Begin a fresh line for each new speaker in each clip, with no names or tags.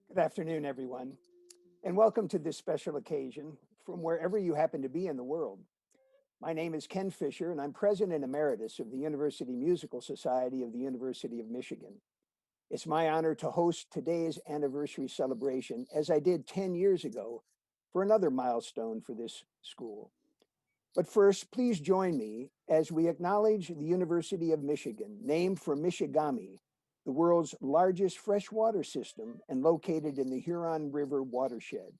Good afternoon, everyone, and welcome to this special occasion from wherever you happen to be in the world. My name is Ken Fisher, and I'm President Emeritus of the University Musical Society of the University of Michigan. It's my honor to host today's anniversary celebration, as I did 10 years ago, for another milestone for this school. But first, please join me as we acknowledge the University of Michigan, named for Michigami, the world's largest freshwater system and located in the Huron River watershed,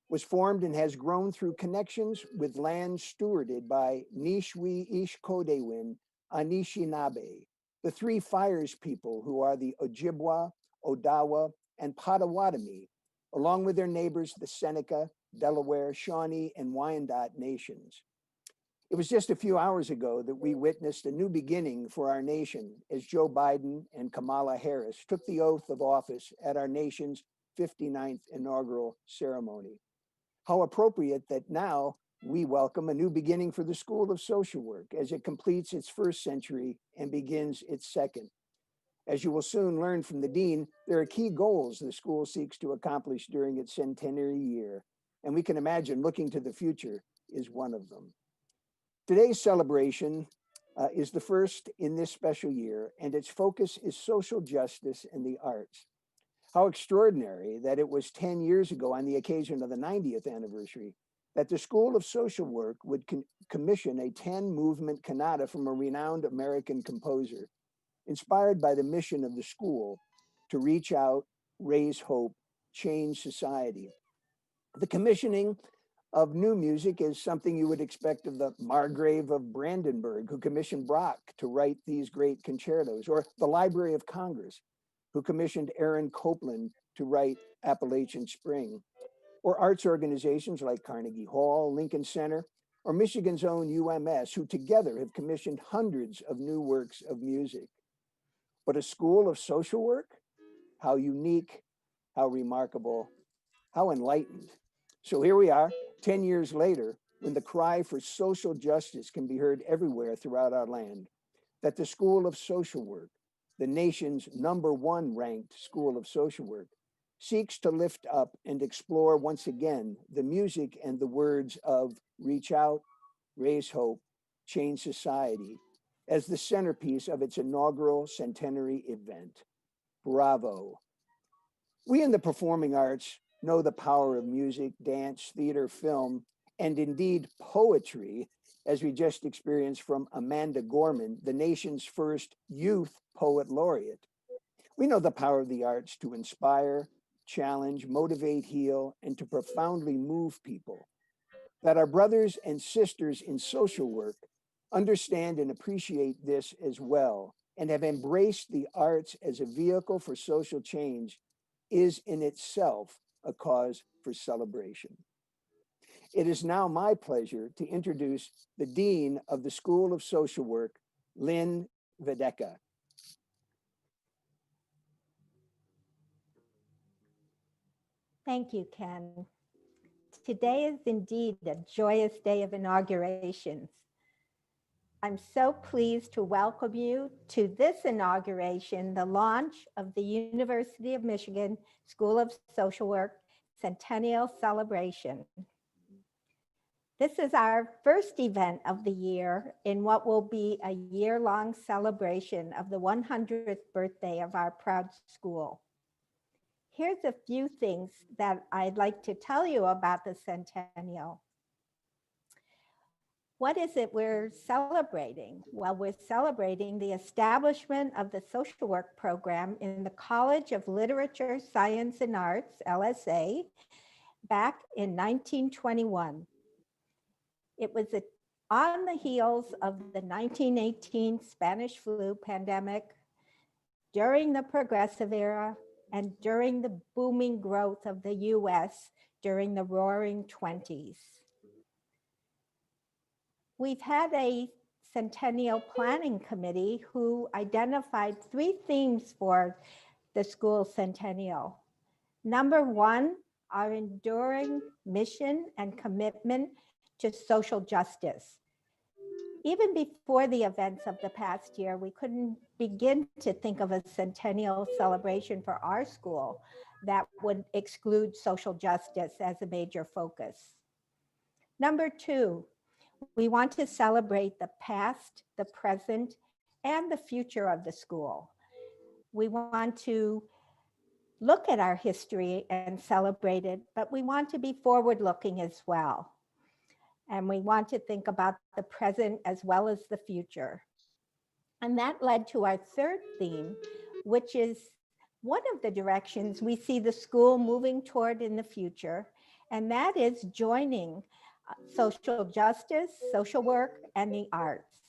was formed and has grown through connections with land stewarded by Nishwi Ishkodewin Anishinaabe, the three fires people who are the Ojibwa, Odawa, and Potawatomi, along with their neighbors, the Seneca, Delaware, Shawnee, and Wyandot nations. It was just a few hours ago that we witnessed a new beginning for our nation as Joe Biden and Kamala Harris took the oath of office at our nation's 59th inaugural ceremony. How appropriate that now we welcome a new beginning for the School of Social Work as it completes its first century and begins its second. As you will soon learn from the Dean, there are key goals the school seeks to accomplish during its centenary year, and we can imagine looking to the future is one of them. Today's celebration is the first in this special year, and its focus is social justice and the arts. How extraordinary that it was 10 years ago on the occasion of the 90th anniversary that the School of Social Work would commission a 10-movement cantata from a renowned American composer, inspired by the mission of the school to reach out, raise hope, change society. The commissioning of new music is something you would expect of the Margrave of Brandenburg, who commissioned Bach to write these great concertos, or the Library of Congress, who commissioned Aaron Copland to write Appalachian Spring, or arts organizations like Carnegie Hall, Lincoln Center, or Michigan's own UMS, who together have commissioned hundreds of new works of music. But a school of social work? How unique, how remarkable, how enlightened. So here we are, 10 years later, when the cry for social justice can be heard everywhere throughout our land, that the School of Social Work, the nation's #1 ranked School of Social Work, seeks to lift up and explore once again the music and the words of reach out, raise hope, change society as the centerpiece of its inaugural centenary event. Bravo. We in the performing arts know the power of music, dance, theater, film, and indeed poetry, as we just experienced from Amanda Gorman, the nation's first youth poet laureate. We know the power of the arts to inspire, challenge, motivate, heal, and to profoundly move people. That our brothers and sisters in social work understand and appreciate this as well, and have embraced the arts as a vehicle for social change is in itself a cause for celebration. It is now my pleasure to introduce the Dean of the School of Social Work, Lynn Videka.
Thank you, Ken. Today is indeed a joyous day of inaugurations. I'm so pleased to welcome you to this inauguration, the launch of the University of Michigan School of Social Work Centennial Celebration. This is our first event of the year in what will be a year-long celebration of the 100th birthday of our proud school. Here's a few things that I'd like to tell you about the Centennial. What is it we're celebrating? Well, we're celebrating the establishment of the social work program in the College of Literature, Science, and Arts, LSA, back in 1921. It was on the heels of the 1918 Spanish flu pandemic, during the Progressive Era, and during the booming growth of the US during the Roaring '20s. We've had a Centennial Planning Committee who identified 3 themes for the school centennial. Number one, our enduring mission and commitment to social justice. Even before the events of the past year, we couldn't begin to think of a centennial celebration for our school that would exclude social justice as a major focus. Number two, we want to celebrate the past, the present, and the future of the school. We want to look at our history and celebrate it, but we want to be forward-looking as well. And we want to think about the present as well as the future. And that led to our third theme, which is one of the directions we see the school moving toward in the future, and that is joining social justice, social work, and the arts.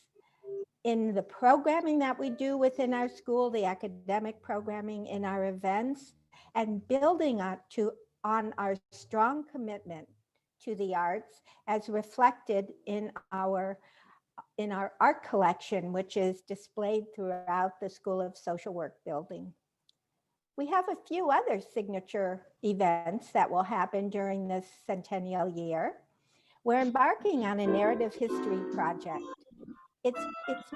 In the programming that we do within our school, the academic programming in our events, and building on our strong commitment to the arts as reflected in our art collection, which is displayed throughout the School of Social Work building. We have a few other signature events that will happen during this centennial year. We're embarking on a narrative history project. It's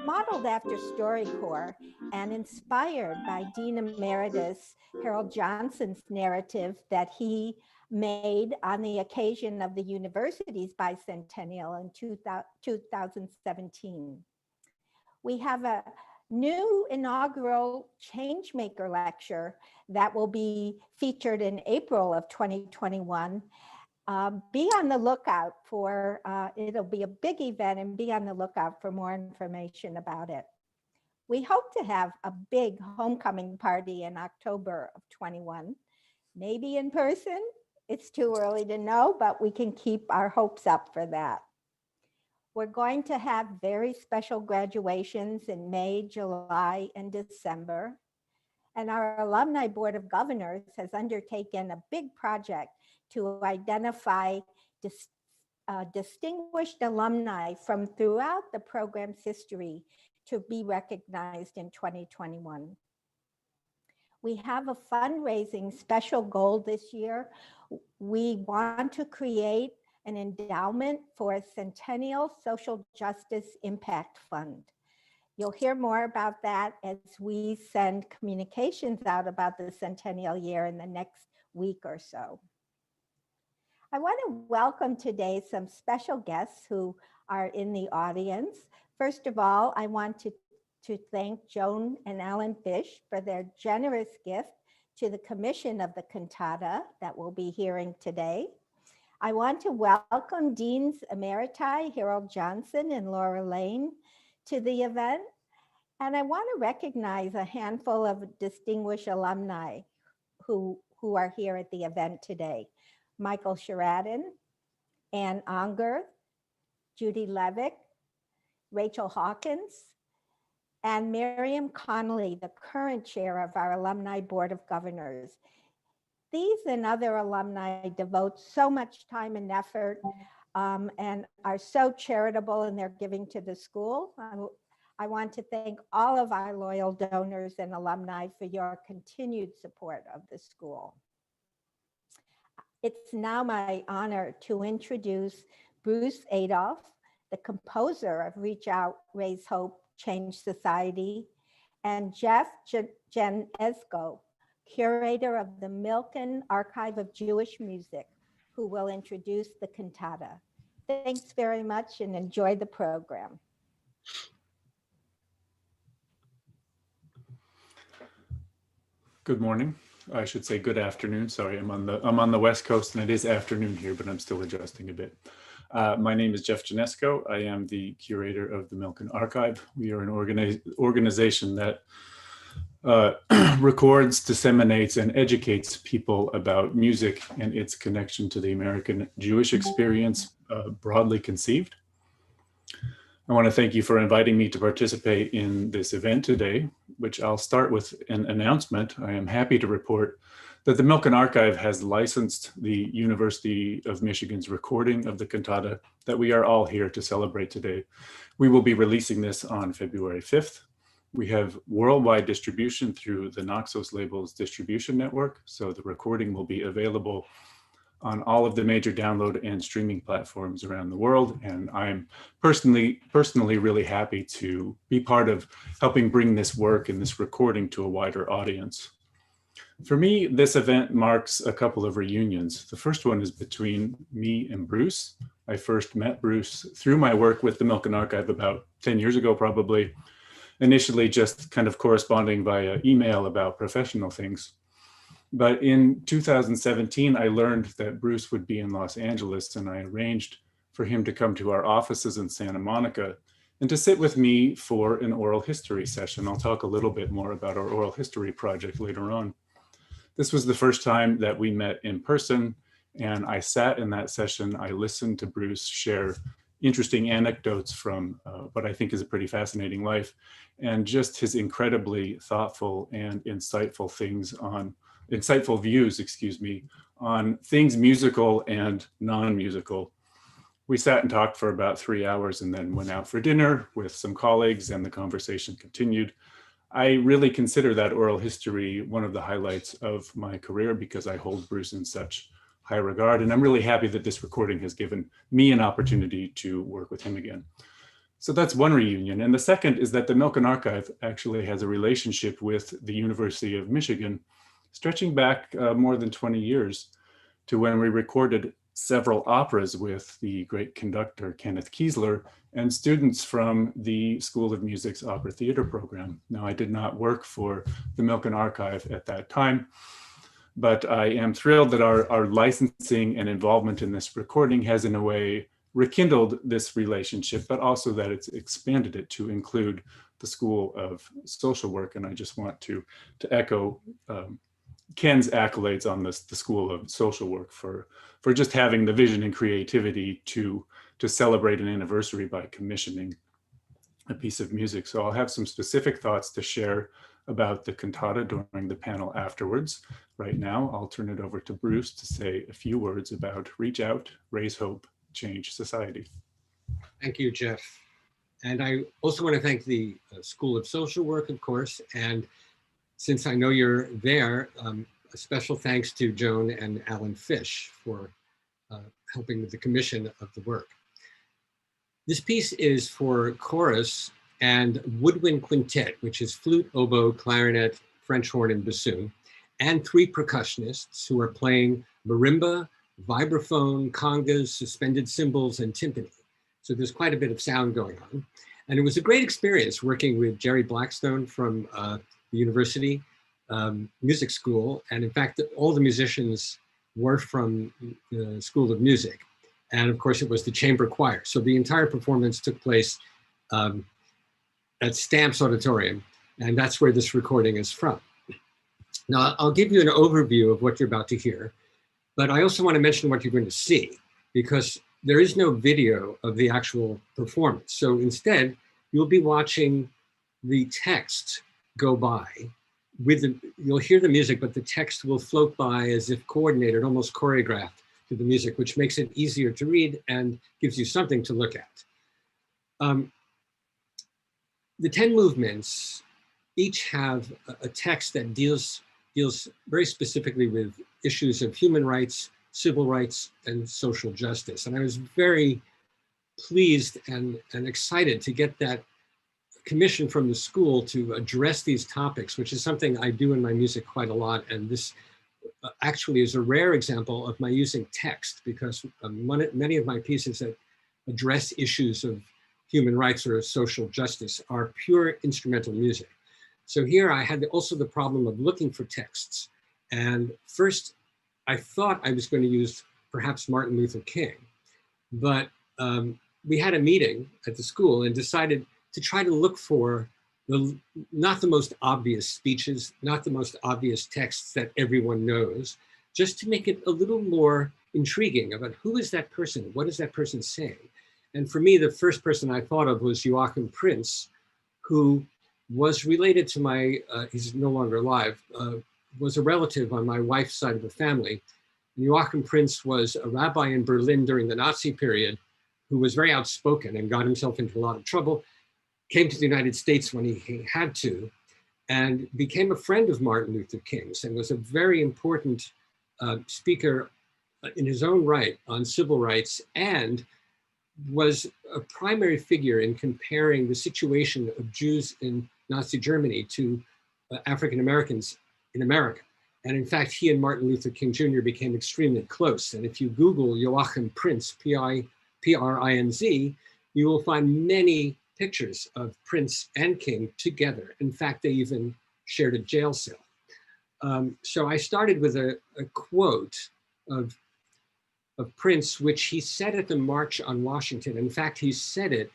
modeled after StoryCorps and inspired by Dean Emeritus Harold Johnson's narrative that he made on the occasion of the university's bicentennial in 2017. We have a new inaugural Changemaker lecture that will be featured in April of 2021. Be on the lookout for, it'll be a big event, and be on the lookout for more information about it. We hope to have a big homecoming party in October of 21, maybe in person. It's too early to know, but we can keep our hopes up for that. We're going to have very special graduations in May, July, and December. And our Alumni Board of Governors has undertaken a big project to identify distinguished alumni from throughout the program's history to be recognized in 2021. We have a fundraising special goal this year. We want to create an endowment for a Centennial Social Justice Impact Fund. You'll hear more about that as we send communications out about the centennial year in the next week or so. I want to welcome today some special guests who are in the audience. First of all, I want to thank Joan and Allan Fisch for their generous gift to the commission of the cantata that we'll be hearing today. I want to welcome Deans Emeriti Harold Johnson and Laura Lane to the event. And I want to recognize a handful of distinguished alumni who are here at the event today. Michael Sheridan, Ann Unger, Judy Levick, Rachel Hawkins, and Miriam Connolly, the current chair of our Alumni Board of Governors. These and other alumni devote so much time and effort and are so charitable in their giving to the school. I want to thank all of our loyal donors and alumni for your continued support of the school. It's now my honor to introduce Bruce Adolphe, the composer of Reach Out, Raise Hope, Change Society, and Jeff Janeczko, curator of the Milken Archive of Jewish Music, who will introduce the cantata. Thanks very much and enjoy the program.
Good morning. I should say good afternoon. Sorry, I'm on the West Coast and it is afternoon here, but I'm still adjusting a bit. My name is Jeff Janeczko. I am the curator of the Milken Archive. We are an organization that records, disseminates, and educates people about music and its connection to the American Jewish experience, broadly conceived. I want to thank you for inviting me to participate in this event today, which I'll start with an announcement. I am happy to report that the Milken Archive has licensed the University of Michigan's recording of the cantata that we are all here to celebrate today. We will be releasing this on February 5th. We have worldwide distribution through the Naxos Labels distribution network, so the recording will be available on all of the major download and streaming platforms around the world. And I'm personally really happy to be part of helping bring this work and this recording to a wider audience. For me, this event marks a couple of reunions. The first one is between me and Bruce. I first met Bruce through my work with the Milken Archive about 10 years ago, probably. Initially just kind of corresponding via email about professional things. But in 2017, I learned that Bruce would be in Los Angeles, and I arranged for him to come to our offices in Santa Monica and to sit with me for an oral history session. I'll talk a little bit more about our oral history project later on. This was the first time that we met in person, and I sat in that session. I listened to Bruce share interesting anecdotes from what I think is a pretty fascinating life, and just his incredibly thoughtful and insightful views, on things musical and non-musical. We sat and talked for about 3 hours and then went out for dinner with some colleagues, and the conversation continued. I really consider that oral history one of the highlights of my career because I hold Bruce in such high regard, and I'm really happy that this recording has given me an opportunity to work with him again. So that's one reunion. And the second is that the Milken Archive actually has a relationship with the University of Michigan, stretching back more than 20 years to when we recorded several operas with the great conductor Kenneth Kiesler and students from the School of Music's opera theater program. Now, I did not work for the Milken Archive at that time, but I am thrilled that our licensing and involvement in this recording has in a way rekindled this relationship, but also that it's expanded it to include the School of Social Work. And I just want to echo Ken's accolades on this, the School of Social Work for just having the vision and creativity to celebrate an anniversary by commissioning a piece of music. So I'll have some specific thoughts to share about the cantata during the panel afterwards. Right now, I'll turn it over to Bruce to say a few words about Reach Out, Raise Hope, Change Society.
Thank you, Jeff. And I also want to thank the School of Social Work, of course. And since I know you're there, a special thanks to Joan and Allan Fisch for helping with the commission of the work. This piece is for chorus and woodwind quintet, which is flute, oboe, clarinet, French horn, and bassoon, and 3 percussionists who are playing marimba, vibraphone, congas, suspended cymbals, and timpani. So there's quite a bit of sound going on. And it was a great experience working with Jerry Blackstone from the university music school. And in fact, all the musicians were from the School of Music. And of course, it was the chamber choir. So the entire performance took place at Stamps Auditorium. And that's where this recording is from. Now, I'll give you an overview of what you're about to hear, but I also want to mention what you're going to see, because there is no video of the actual performance. So instead, you'll be watching the text go by. You'll hear the music, but the text will float by as if coordinated, almost choreographed to the music, which makes it easier to read and gives you something to look at. The 10 movements each have a text that deals very specifically with issues of human rights, civil rights, and social justice. And I was very pleased and excited to get that commission from the school to address these topics, which is something I do in my music quite a lot. And this actually is a rare example of my using text, because many of my pieces that address issues of human rights or social justice are pure instrumental music. So here I had also the problem of looking for texts. And first, I thought I was going to use perhaps Martin Luther King, but we had a meeting at the school and decided to try to look for not the most obvious speeches, not the most obvious texts that everyone knows, just to make it a little more intriguing about who is that person, what is that person saying? And for me, the first person I thought of was Joachim Prinz, who was related to my, he's no longer alive, was a relative on my wife's side of the family. Joachim Prinz was a rabbi in Berlin during the Nazi period who was very outspoken and got himself into a lot of trouble. came to the United States when he had to, and became a friend of Martin Luther King's, and was a very important speaker in his own right on civil rights, and was a primary figure in comparing the situation of Jews in Nazi Germany to African Americans in America. And in fact, he and Martin Luther King Jr. became extremely close. And if you Google Joachim Prinz, P-R-I-N-Z, you will find many pictures of Prince and King together. In fact, they even shared a jail cell. So I started with a quote of Prince, which he said at the March on Washington. In fact, he said it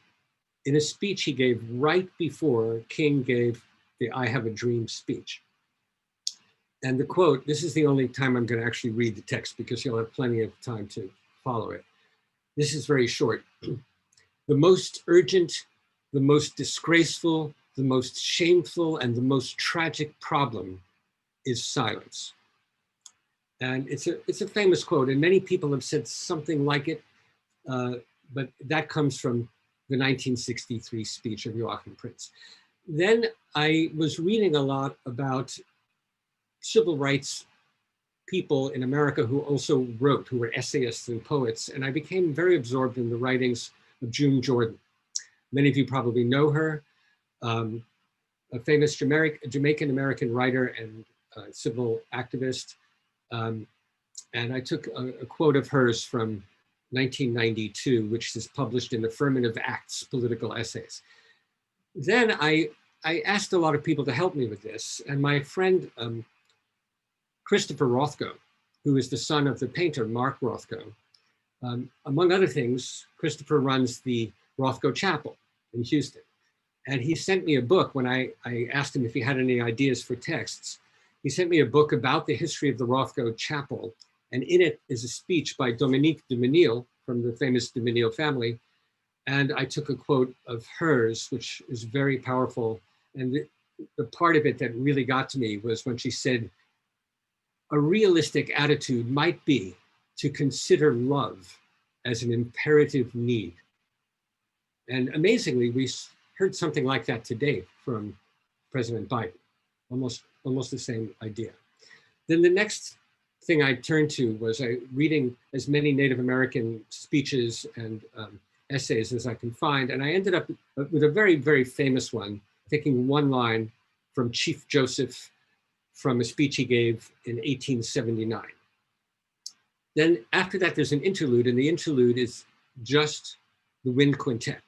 in a speech he gave right before King gave the I Have a Dream speech. And the quote, this is the only time I'm going to actually read the text because you'll have plenty of time to follow it. This is very short. The most urgent, the most disgraceful, the most shameful, and the most tragic problem is silence. And it's a famous quote, and many people have said something like it, but that comes from the 1963 speech of Joachim Prinz. Then I was reading a lot about civil rights people in America who also wrote, who were essayists and poets, and I became very absorbed in the writings of June Jordan. Many of you probably know her, a famous Jamaican-American writer and civil activist. And I took a quote of hers from 1992, which is published in Affirmative Acts, Political Essays. Then I asked a lot of people to help me with this, and my friend Christopher Rothko, who is the son of the painter Mark Rothko, among other things, Christopher runs the Rothko Chapel in Houston. And he sent me a book when I asked him if he had any ideas for texts. He sent me a book about the history of the Rothko Chapel, and in it is a speech by Dominique de Menil from the famous de Menil family. And I took a quote of hers, which is very powerful. And the part of it that really got to me was when she said, a realistic attitude might be to consider love as an imperative need. And amazingly, we heard something like that today from President Biden, almost the same idea. Then the next thing I turned to was reading as many Native American speeches and essays as I can find. And I ended up with a very, very famous one, taking one line from Chief Joseph from a speech he gave in 1879. Then after that, there's an interlude, and the interlude is just the wind quintet.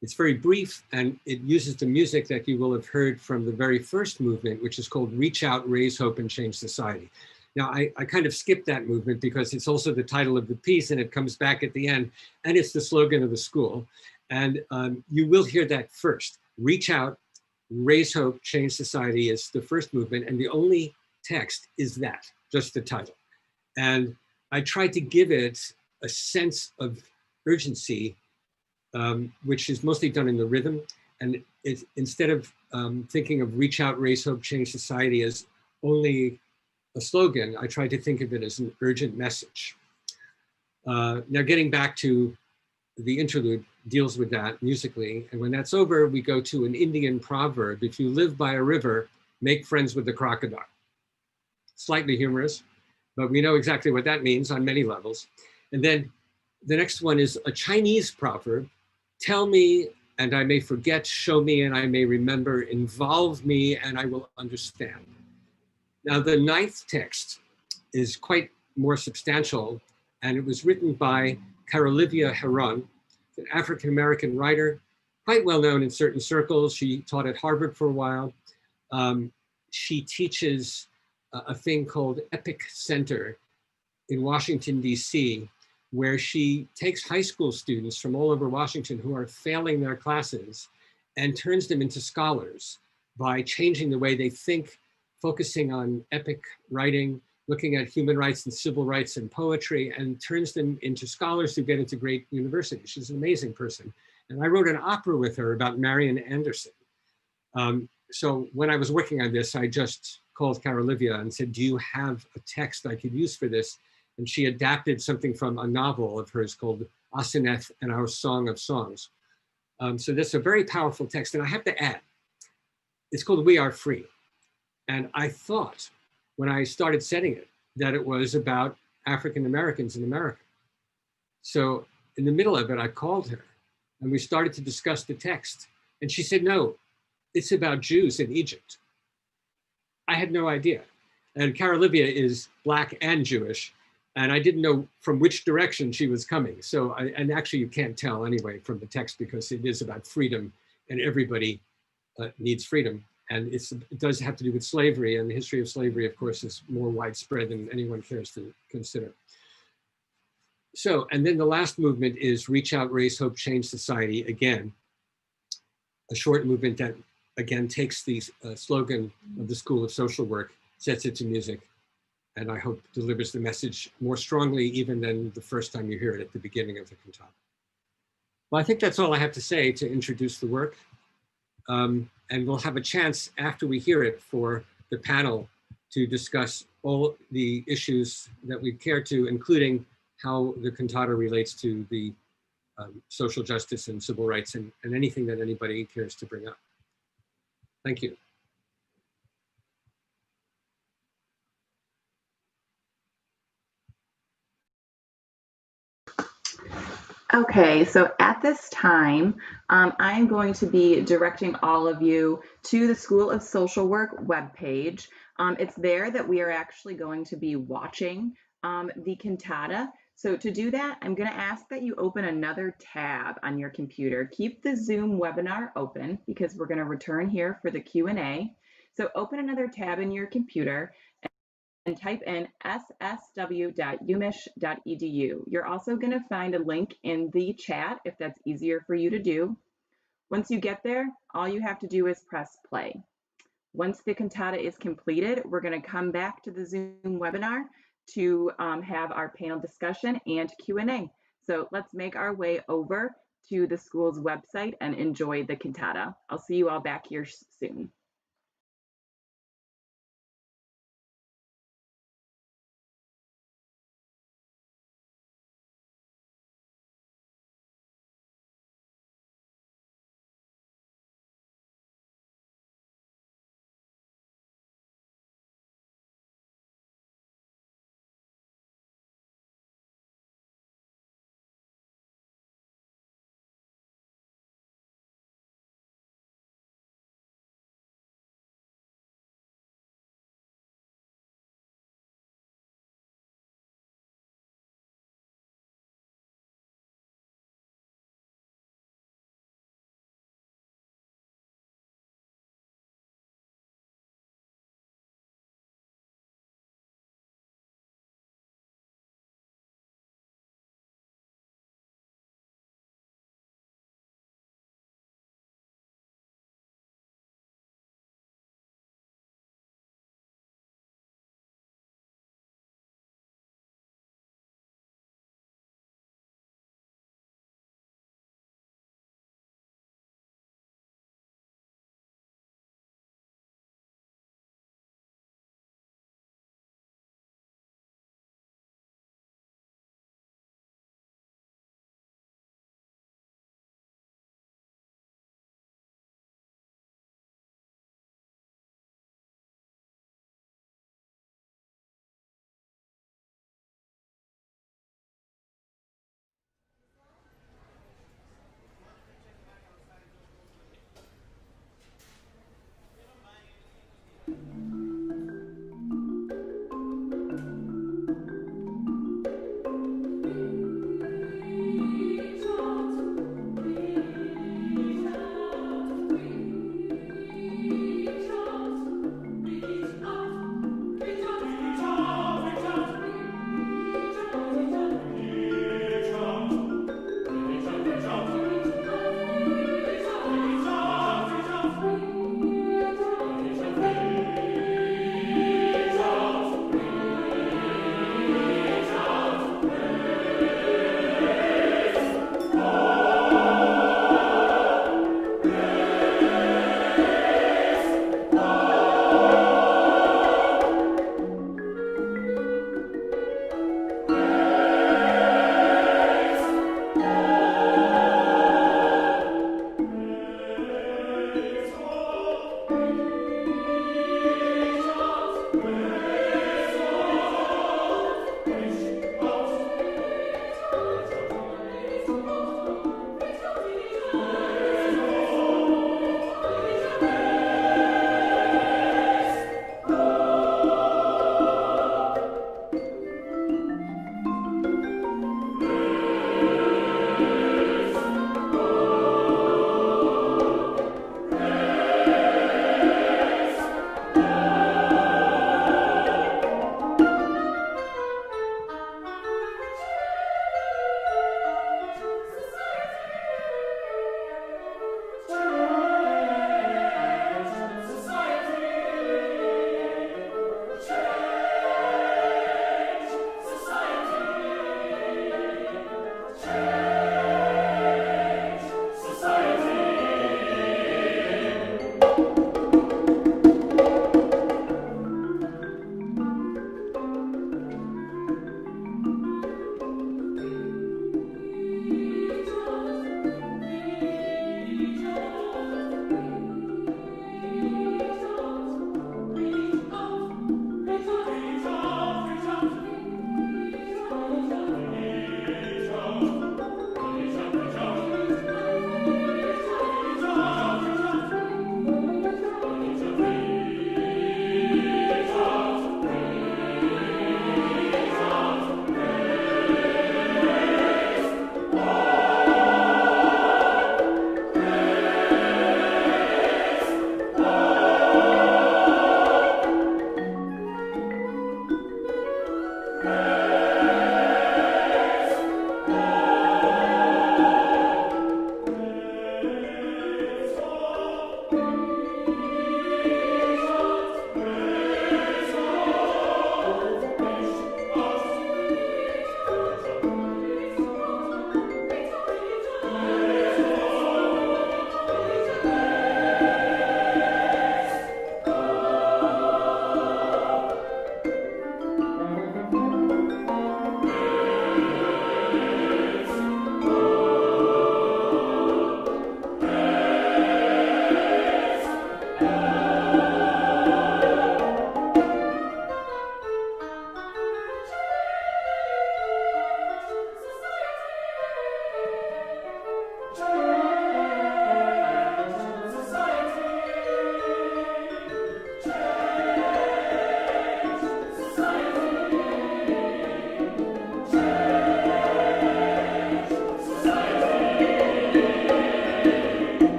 It's very brief, and it uses the music that you will have heard from the very first movement, which is called Reach Out, Raise Hope, and Change Society. Now, I kind of skipped that movement because it's also the title of the piece, and it comes back at the end, and it's the slogan of the school. And you will hear that first. Reach Out, Raise Hope, Change Society is the first movement, and the only text is that, just the title. And I tried to give it a sense of urgency, which is mostly done in the rhythm. And instead of thinking of Reach Out, Raise Hope, Change Society as only a slogan, I tried to think of it as an urgent message. Now getting back to the interlude deals with that musically. And when that's over, we go to an Indian proverb. If you live by a river, make friends with the crocodile. Slightly humorous, but we know exactly what that means on many levels. And then the next one is a Chinese proverb. Tell me and I may forget, show me and I may remember, involve me and I will understand. Now the ninth text is quite more substantial, and it was written by Carolivia Heron, an African-American writer, quite well known in certain circles. She taught at Harvard for a while. She teaches a thing called Epic Center in Washington, DC, where she takes high school students from all over Washington who are failing their classes and turns them into scholars by changing the way they think, focusing on epic writing, looking at human rights and civil rights and poetry, and turns them into scholars who get into great universities. She's an amazing person. And I wrote an opera with her about Marian Anderson. So when I was working on this, I just called Carolivia and said, do you have a text I could use for this? And she adapted something from a novel of hers called Asenath and Our Song of Songs. So that's a very powerful text. And I have to add, it's called We Are Free. And I thought when I started setting it that it was about African Americans in America. So in the middle of it, I called her and we started to discuss the text. And she said, no, it's about Jews in Egypt. I had no idea. And Cara Livia is Black and Jewish. And I didn't know from which direction she was coming. So, and actually you can't tell anyway from the text because it is about freedom and everybody needs freedom. And it does have to do with slavery, and the history of slavery, of course, is more widespread than anyone cares to consider. So, and then the last movement is Reach Out, Raise Hope, Change Society, again, a short movement that, again, takes the slogan of the School of Social Work, sets it to music, and I hope delivers the message more strongly even than the first time you hear it at the beginning of the cantata. Well, I think that's all I have to say to introduce the work. And we'll have a chance after we hear it for the panel to discuss all the issues that we care to, including how the cantata relates to the social justice and civil rights and anything that anybody cares to bring up. Thank you.
Okay, so at this time, I'm going to be directing all of you to the School of Social Work webpage. It's there that we are actually going to be watching the cantata. So to do that, I'm going to ask that you open another tab on your computer. Keep the Zoom webinar open because we're going to return here for the Q&A. So open another tab in your computer and type in ssw.umich.edu. You're also going to find a link in the chat if that's easier for you to do. Once you get there, all you have to do is press play. Once the cantata is completed, we're going to come back to the Zoom webinar to have our panel discussion and Q&A. So let's make our way over to the school's website and enjoy the cantata. I'll see you all back here soon.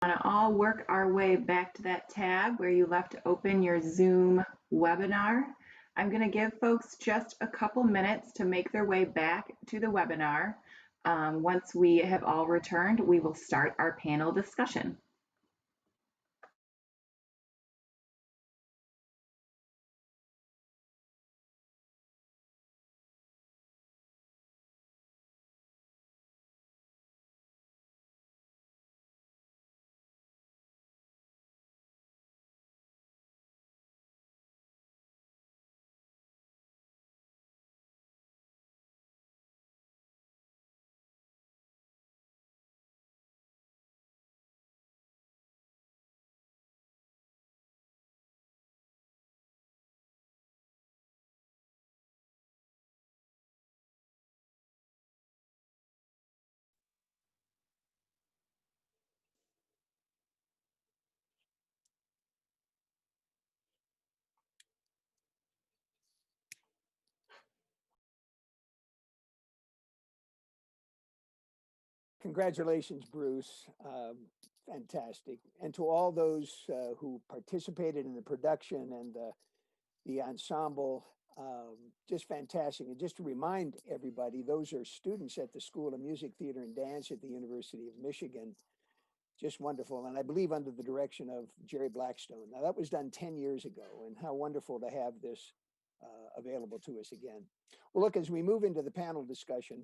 Want to all work our way back to that tab where you left open your Zoom webinar. I'm going to give folks just a couple minutes to make their way back to the webinar. Once we have all returned, we will start our panel discussion.
Congratulations, Bruce. Fantastic. And to all those who participated in the production and the ensemble, just fantastic. And just to remind everybody, those are students at the School of Music, Theater, and Dance at the University of Michigan. Just wonderful. And I believe under the direction of Jerry Blackstone. Now, that was done 10 years ago, and how wonderful to have this available to us again. Well, look, as we move into the panel discussion,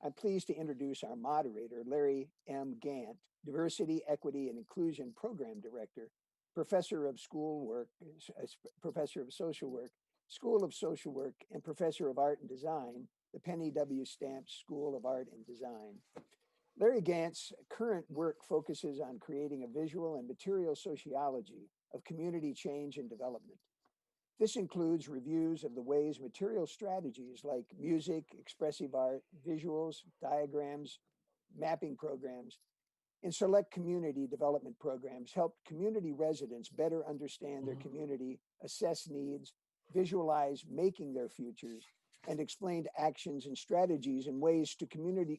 I'm pleased to introduce our moderator, Larry M. Gant, Diversity, Equity, and Inclusion Program Director, Professor of Social Work, School of Social Work, and Professor of Art and Design, the Penny W. Stamps School of Art and Design. Larry Gant's current work focuses on creating a visual and material sociology of community change and development. This includes reviews of the ways material strategies like music, expressive art, visuals, diagrams, mapping programs, and select community development programs help community residents better understand their community, assess needs, visualize making their futures, and explained actions and strategies and ways to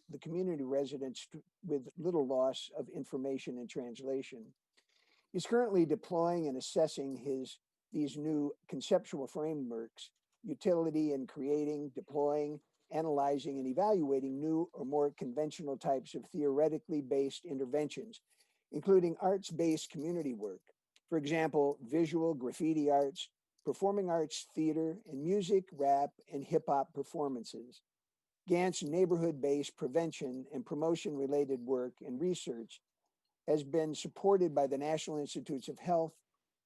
the community residents with little loss of information and translation. He's currently deploying and assessing these new conceptual frameworks, utility in creating, deploying, analyzing, and evaluating new or more conventional types of theoretically based interventions, including arts-based community work. For example, visual, graffiti arts, performing arts, theater, and music, rap, and hip-hop performances. Gant's neighborhood-based prevention and promotion-related work and research has been supported by the National Institutes of Health,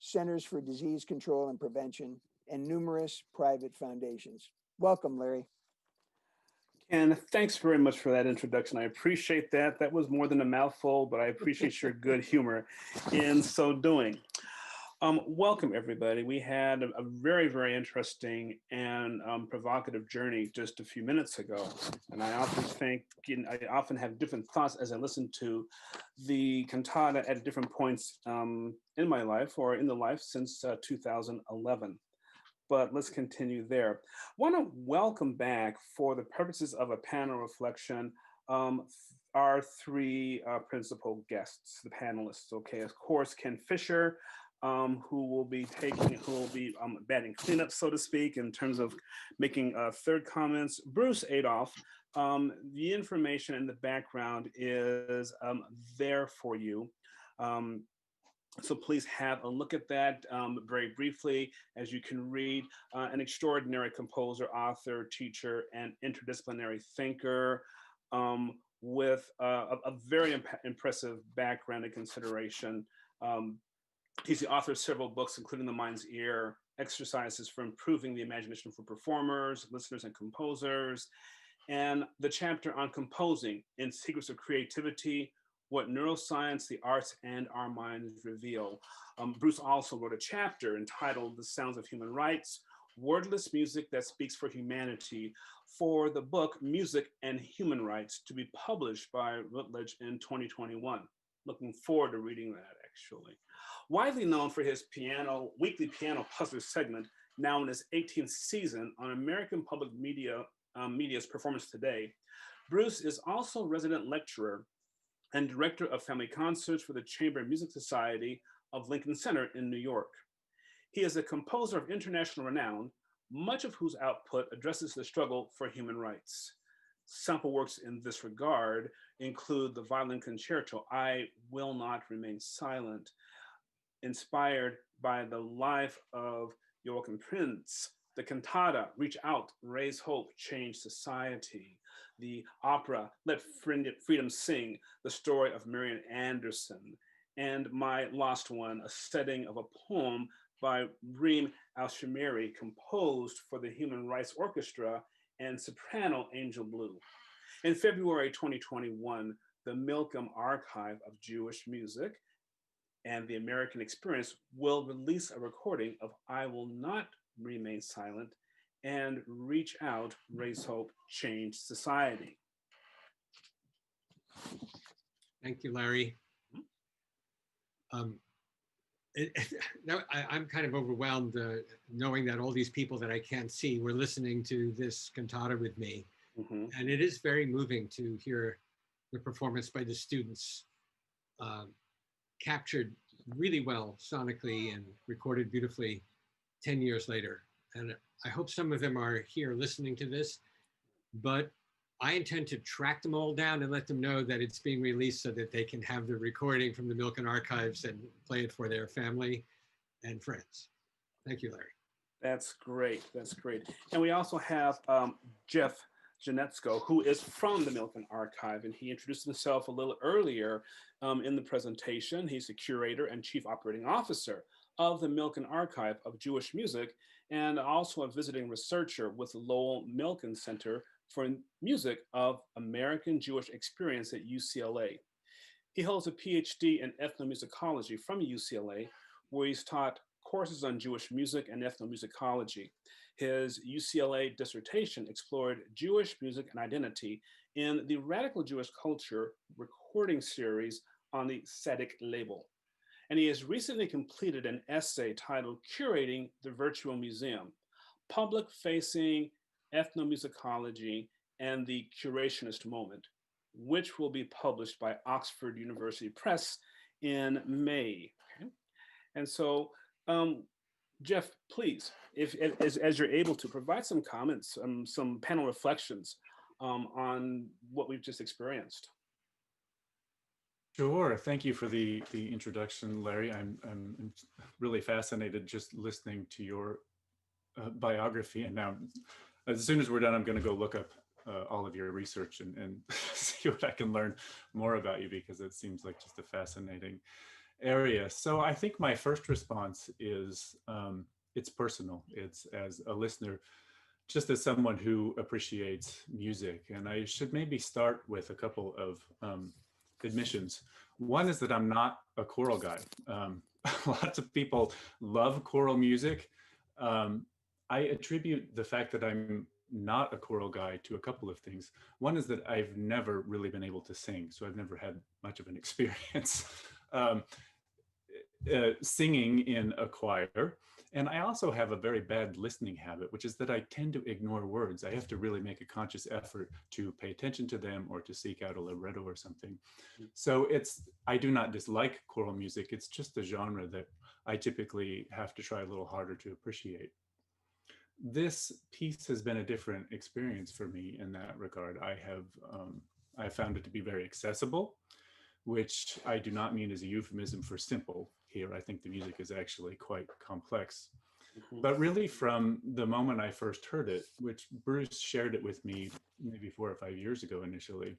Centers for Disease Control and Prevention, and numerous private foundations. Welcome, Larry.
And thanks very much for that introduction. I appreciate that. That was more than a mouthful, but I appreciate your good humor in so doing. Welcome, everybody. We had a very, very interesting and provocative journey just a few minutes ago. And I often have different thoughts as I listen to the cantata at different points in my life or in the life since 2011. But let's continue there. I want to welcome back, for the purposes of a panel reflection, our three principal guests, the panelists. Okay, of course, Ken Fisher, who will be batting cleanup, so to speak, in terms of making third comments. Bruce Adolphe, the information in the background is there for you. So please have a look at that very briefly. As you can read, an extraordinary composer, author, teacher, and interdisciplinary thinker with a very impressive background and consideration. He's the author of several books, including The Mind's Ear, Exercises for Improving the Imagination for Performers, Listeners, and Composers, and the chapter on composing in Secrets of Creativity, What Neuroscience, the Arts, and Our Minds Reveal. Bruce also wrote a chapter entitled The Sounds of Human Rights, Wordless Music That Speaks for Humanity, for the book Music and Human Rights, to be published by Routledge in 2021. Looking forward to reading that, actually. Widely known for his weekly piano puzzler segment, now in his 18th season on American Public Media's Performance Today, Bruce is also resident lecturer and director of family concerts for the Chamber Music Society of Lincoln Center in New York. He is a composer of international renown, much of whose output addresses the struggle for human rights. Sample works in this regard include the violin concerto, I Will Not Remain Silent, inspired by the life of Joachim Prinz, the cantata, Reach Out, Raise Hope, Change Society, the opera, Let Freedom Sing, the story of Marian Anderson, and my last one, a setting of a poem by Reem Al-Shamiri, composed for the Human Rights Orchestra and soprano Angel Blue. In February 2021, the Milken Archive of Jewish Music and the American Experience will release a recording of I Will Not Remain Silent and Reach Out, Raise Hope, Change Society.
Thank you, Larry. I'm kind of overwhelmed knowing that all these people that I can't see were listening to this cantata with me. And it is very moving to hear the performance by the students, captured really well sonically and recorded beautifully 10 years later. And I hope some of them are here listening to this, but I intend to track them all down and let them know that it's being released so that they can have the recording from the Milken Archives and play it for their family and friends. Thank you, Larry.
That's great. That's great. And we also have Jeff Janeczko, who is from the Milken Archive, and he introduced himself a little earlier in the presentation. He's the curator and chief operating officer of the Milken Archive of Jewish Music, and also a visiting researcher with the Lowell Milken Center for Music of American Jewish Experience at UCLA. He holds a PhD in ethnomusicology from UCLA, where he's taught courses on Jewish music and ethnomusicology. His UCLA dissertation explored Jewish music and identity in the Radical Jewish Culture recording series on the Tzedek label. And he has recently completed an essay titled Curating the Virtual Museum, Public-Facing Ethnomusicology and the Curationist Moment, which will be published by Oxford University Press in May. Okay. And so, Jeff, please, as you're able to, provide some comments, some panel reflections on what we've just experienced.
Sure. Thank you for the introduction, Larry. I'm really fascinated just listening to your biography. And now, as soon as we're done, I'm going to go look up all of your research and see what I can learn more about you, because it seems like just a fascinating area. So I think my first response is it's personal. It's as a listener, just as someone who appreciates music. And I should maybe start with a couple of admissions. One is that I'm not a choral guy. Lots of people love choral music. I attribute the fact that I'm not a choral guy to a couple of things. One is that I've never really been able to sing, so I've never had much of an experience singing in a choir. And I also have a very bad listening habit, which is that I tend to ignore words. I have to really make a conscious effort to pay attention to them or to seek out a libretto or something. So I do not dislike choral music. It's just a genre that I typically have to try a little harder to appreciate. This piece has been a different experience for me in that regard. I found it to be very accessible, which I do not mean as a euphemism for simple here. I think the music is actually quite complex. But really from the moment I first heard it, which Bruce shared it with me maybe 4 or 5 years ago initially,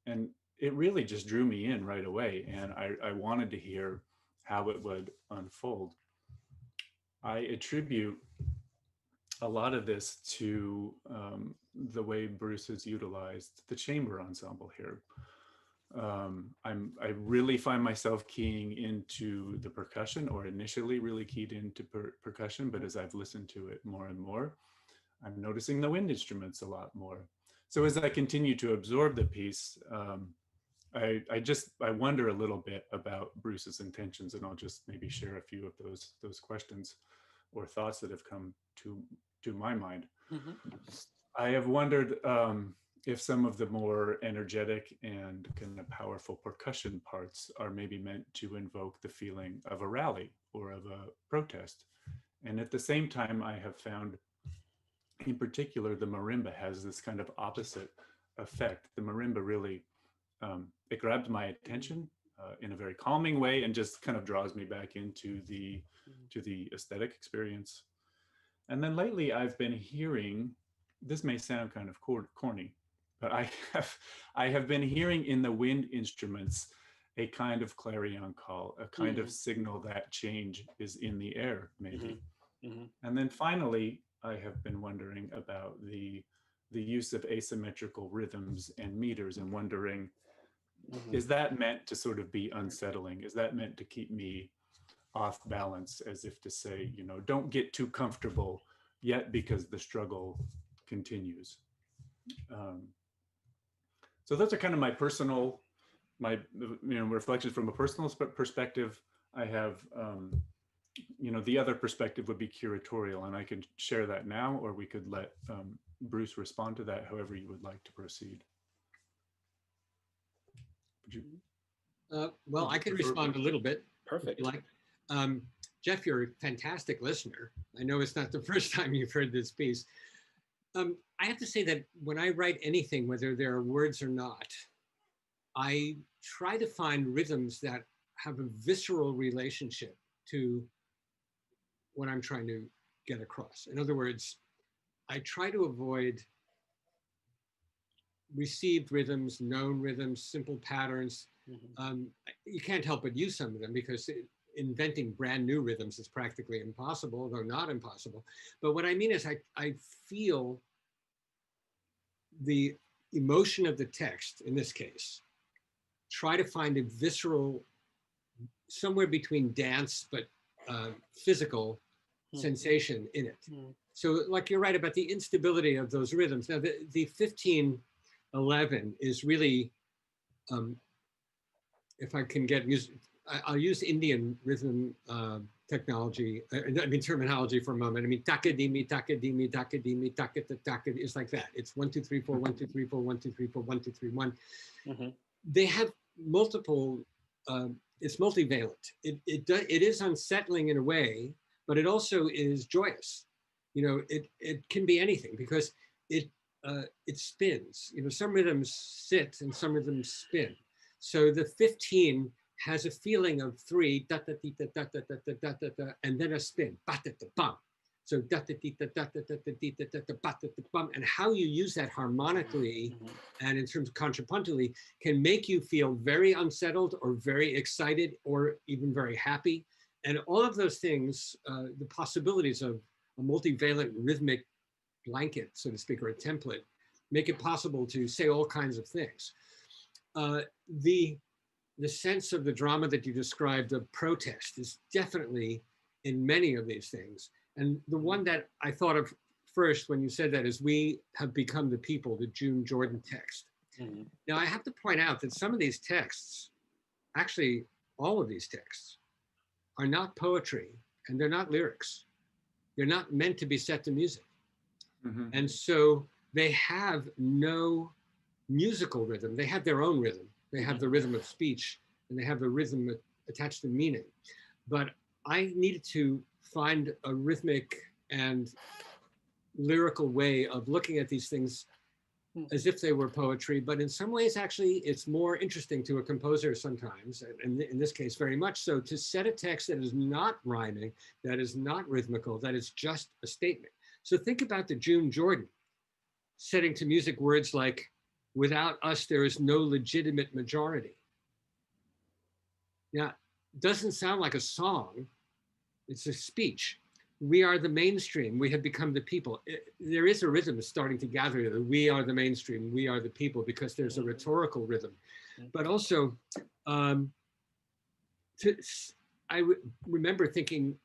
and it really just drew me in right away. And I wanted to hear how it would unfold. I attribute a lot of this to the way Bruce has utilized the chamber ensemble here. I really find myself keying into the percussion, or initially really keyed into percussion, but as I've listened to it more and more, I'm noticing the wind instruments a lot more. So as I continue to absorb the piece, I wonder a little bit about Bruce's intentions, and I'll just maybe share a few of those questions or thoughts that have come to my mind. I have wondered if some of the more energetic and kind of powerful percussion parts are maybe meant to invoke the feeling of a rally or of a protest. And at the same time, I have found, in particular, the marimba has this kind of opposite effect. The marimba really, it grabbed my attention in a very calming way and just kind of draws me back into the aesthetic experience. And then lately I've been hearing, this may sound kind of corny, but I have been hearing in the wind instruments a kind of clarion call, a kind of signal that change is in the air, maybe. And then finally, I have been wondering about the use of asymmetrical rhythms and meters, and wondering, is that meant to sort of be unsettling? Is that meant to keep me off balance, as if to say, you know, don't get too comfortable yet because the struggle continues? So those are kind of my personal, reflections from a personal perspective. I have, the other perspective would be curatorial, and I can share that now, or we could let Bruce respond to that, however you would like to proceed. Would you?
Well, I can respond a little bit.
Perfect.
If you like. Jeff, you're a fantastic listener. I know it's not the first time you've heard this piece. I have to say that when I write anything, whether there are words or not, I try to find rhythms that have a visceral relationship to what I'm trying to get across. In other words, I try to avoid received rhythms, known rhythms, simple patterns. You can't help but use some of them, because inventing brand new rhythms is practically impossible, though not impossible. But what I mean is I feel the emotion of the text, in this case, try to find a visceral, somewhere between dance but physical sensation in it. So like you're right about the instability of those rhythms. Now the 1511 is really, if I can get music, I'll use Indian rhythm technology, terminology for a moment. I mean, takadimi, takadimi, takadimi, takadimi, it's like that. It's 1, 2, 3, 4, 1, 2, 3, 4, 1, 2, 3, 4, 1, 2, 3, 1. They have multiple, it's multivalent. It is unsettling in a way, but it also is joyous. You know, it can be anything, because it spins. You know, some rhythms sit and some rhythms spin. So the 15 has a feeling of 3, da da da da da da da da da da, and then a spin, ba da da bum. So da da da da da da da da da da ba da da bum, and how you use that harmonically and in terms of contrapuntally can make you feel very unsettled or very excited or even very happy. And all of those things, the possibilities of a multivalent rhythmic blanket, so to speak, or a template, make it possible to say all kinds of things. The sense of the drama that you described of protest is definitely in many of these things. And the one that I thought of first when you said that is "We Have Become the People," the June Jordan text. Now I have to point out that some of these texts, actually all of these texts, are not poetry and they're not lyrics. They're not meant to be set to music. And so they have no musical rhythm. They have their own rhythm. They have the rhythm of speech, and they have the rhythm attached to meaning. But I needed to find a rhythmic and lyrical way of looking at these things as if they were poetry. But in some ways, actually, it's more interesting to a composer sometimes, and in this case, very much so, to set a text that is not rhyming, that is not rhythmical, that is just a statement. So think about the June Jordan, setting to music words like, "Without us, there is no legitimate majority." Now, it doesn't sound like a song, it's a speech. We are the mainstream, we have become the people. There is a rhythm starting to gather here. We are the mainstream, we are the people, because there's a rhetorical rhythm. But also, I remember thinking,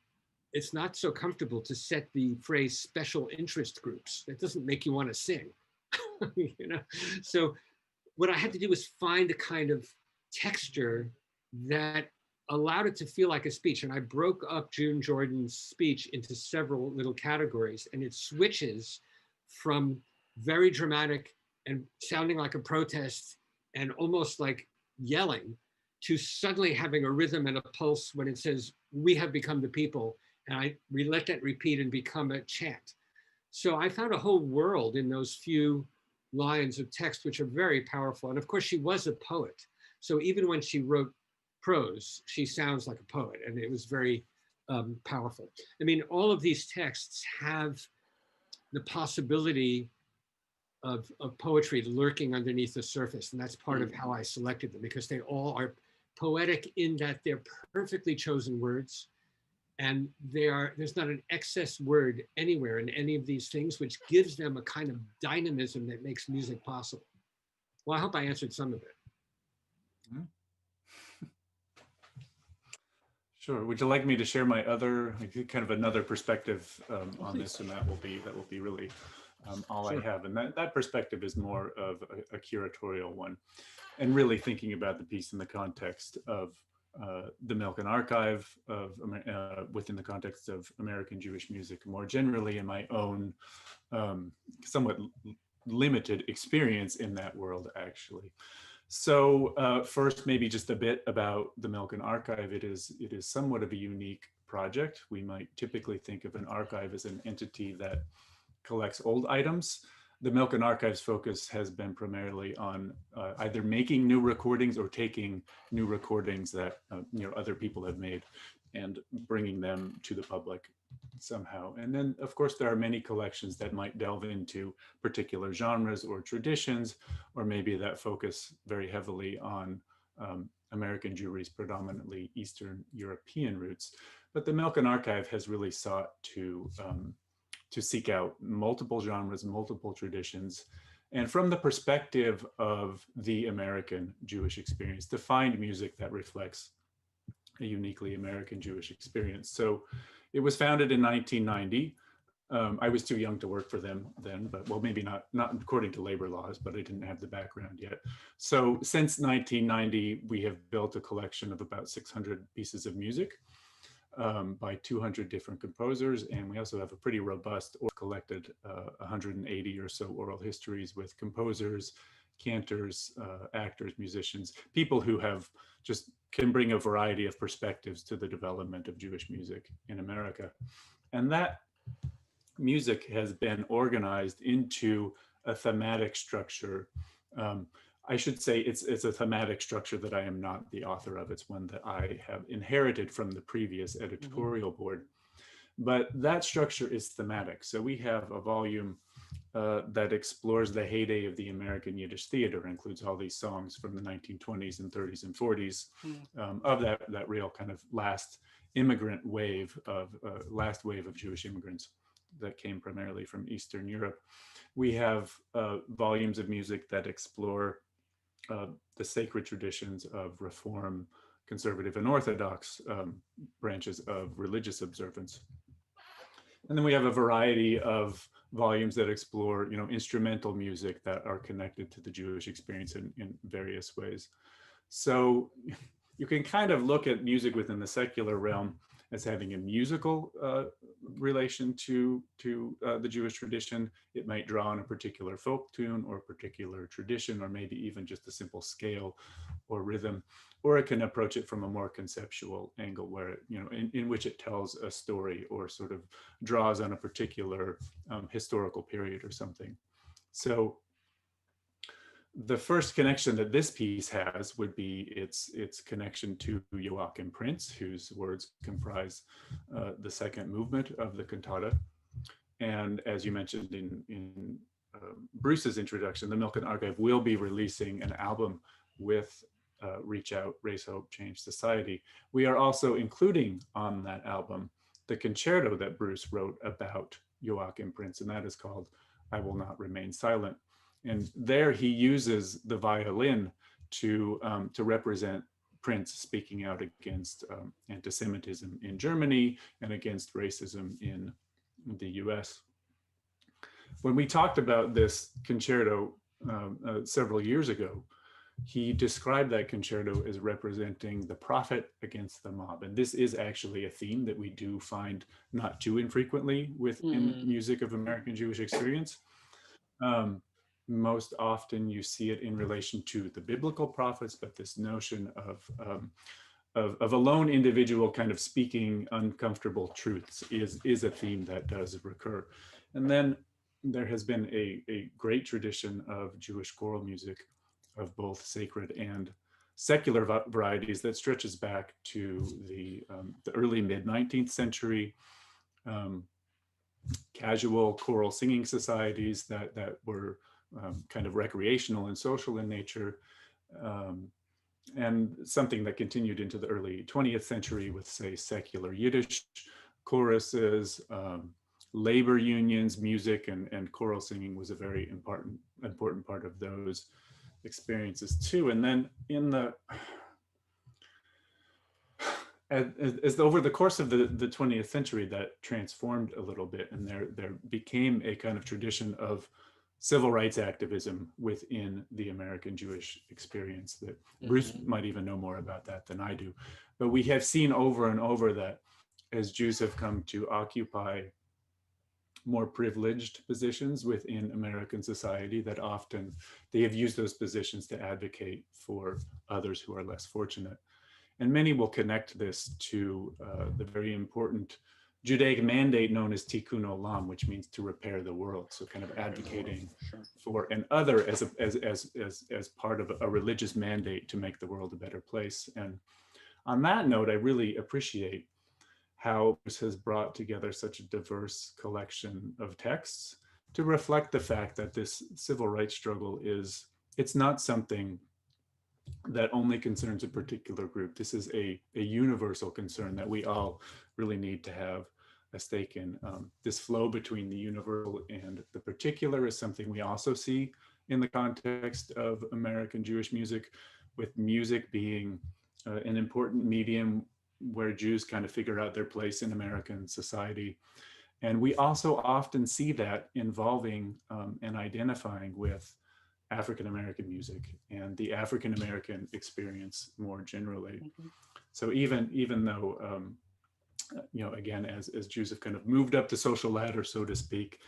it's not so comfortable to set the phrase special interest groups. That doesn't make you want to sing. You know, so what I had to do was find a kind of texture that allowed it to feel like a speech. And I broke up June Jordan's speech into several little categories, and it switches from very dramatic and sounding like a protest and almost like yelling, to suddenly having a rhythm and a pulse when it says, "We have become the people." And we let that repeat and become a chant. So I found a whole world in those few lines of text, which are very powerful. And of course, she was a poet. So even when she wrote prose, she sounds like a poet, and it was very powerful. I mean, all of these texts have the possibility of poetry lurking underneath the surface. And that's part of how I selected them, because they all are poetic in that they're perfectly chosen words. And there's not an excess word anywhere in any of these things, which gives them a kind of dynamism that makes music possible. Well, I hope I answered some of it.
Sure. Would you like me to share my other, kind of another perspective on this? And that will be really all
Sure.
I have. And that perspective is more of a curatorial one, and really thinking about the piece in the context of the Milken Archive of within the context of American Jewish music more generally, in my own somewhat limited experience in that world, actually. So first, maybe just a bit about the Milken Archive. It is somewhat of a unique project. We might typically think of an archive as an entity that collects old items. The Milken Archive's focus has been primarily on either making new recordings or taking new recordings that other people have made and bringing them to the public somehow. And then, of course, there are many collections that might delve into particular genres or traditions, or maybe that focus very heavily on American Jewry's predominantly Eastern European roots. But the Milken Archive has really sought to seek out multiple genres, multiple traditions, and from the perspective of the American Jewish experience, to find music that reflects a uniquely American Jewish experience. So it was founded in 1990. I was too young to work for them then, but well, maybe not according to labor laws, but I didn't have the background yet. So since 1990, we have built a collection of about 600 pieces of music by 200 different composers. And we also have a pretty robust or collected 180 or so oral histories with composers, cantors, actors, musicians, people who have just can bring a variety of perspectives to the development of Jewish music in America. And that music has been organized into a thematic structure. I should say it's a thematic structure that I am not the author of. It's one that I have inherited from the previous editorial board. But that structure is thematic. So we have a volume that explores the heyday of the American Yiddish theater, includes all these songs from the 1920s and 30s and 40s of that real kind of last immigrant wave of Jewish immigrants that came primarily from Eastern Europe. We have volumes of music that explore the sacred traditions of Reform, Conservative, and Orthodox branches of religious observance. And then we have a variety of volumes that explore, instrumental music that are connected to the Jewish experience in various ways. So you can kind of look at music within the secular realm as having a musical relation to the Jewish tradition. It might draw on a particular folk tune or a particular tradition, or maybe even just a simple scale or rhythm, or it can approach it from a more conceptual angle where, in which it tells a story or sort of draws on a particular historical period or something. So the first connection that this piece has would be its connection to Joachim Prinz, whose words comprise the second movement of the cantata. And as you mentioned in Bruce's introduction, the Milken Archive will be releasing an album with Reach Out, Raise Hope, Change Society. We are also including on that album the concerto that Bruce wrote about Joachim Prinz, and that is called I Will Not Remain Silent. And there he uses the violin to represent Prince speaking out against anti-Semitism in Germany and against racism in the US. When we talked about this concerto several years ago, he described that concerto as representing the prophet against the mob. And this is actually a theme that we do find not too infrequently within music of American Jewish experience. most often you see it in relation to the biblical prophets, but this notion of a lone individual kind of speaking uncomfortable truths is a theme that does recur. And then there has been a great tradition of Jewish choral music of both sacred and secular varieties that stretches back to the early mid-19th century. Casual choral singing societies that were kind of recreational and social in nature, and something that continued into the early 20th century with, say, secular Yiddish choruses, labor unions, music, and choral singing was a very important part of those experiences too. And then in the as over the course of the 20th century, that transformed a little bit, and there became a kind of tradition of civil rights activism within the American Jewish experience that Bruce might even know more about that than I do. But we have seen over and over that as Jews have come to occupy more privileged positions within American society, that often they have used those positions to advocate for others who are less fortunate. And many will connect this to the very important Judaic mandate known as Tikkun Olam, which means to repair the world. So kind of advocating for an other as part of a religious mandate to make the world a better place. And on that note, I really appreciate how this has brought together such a diverse collection of texts to reflect the fact that this civil rights struggle it's not something that only concerns a particular group. This is a universal concern that we all really need to have a stake in. This flow between the universal and the particular is something we also see in the context of American Jewish music, with music being an important medium where Jews kind of figure out their place in American society. And we also often see that involving and identifying with African-American music and the African-American experience more generally. So even though, again, as Jews have kind of moved up the social ladder, so to speak,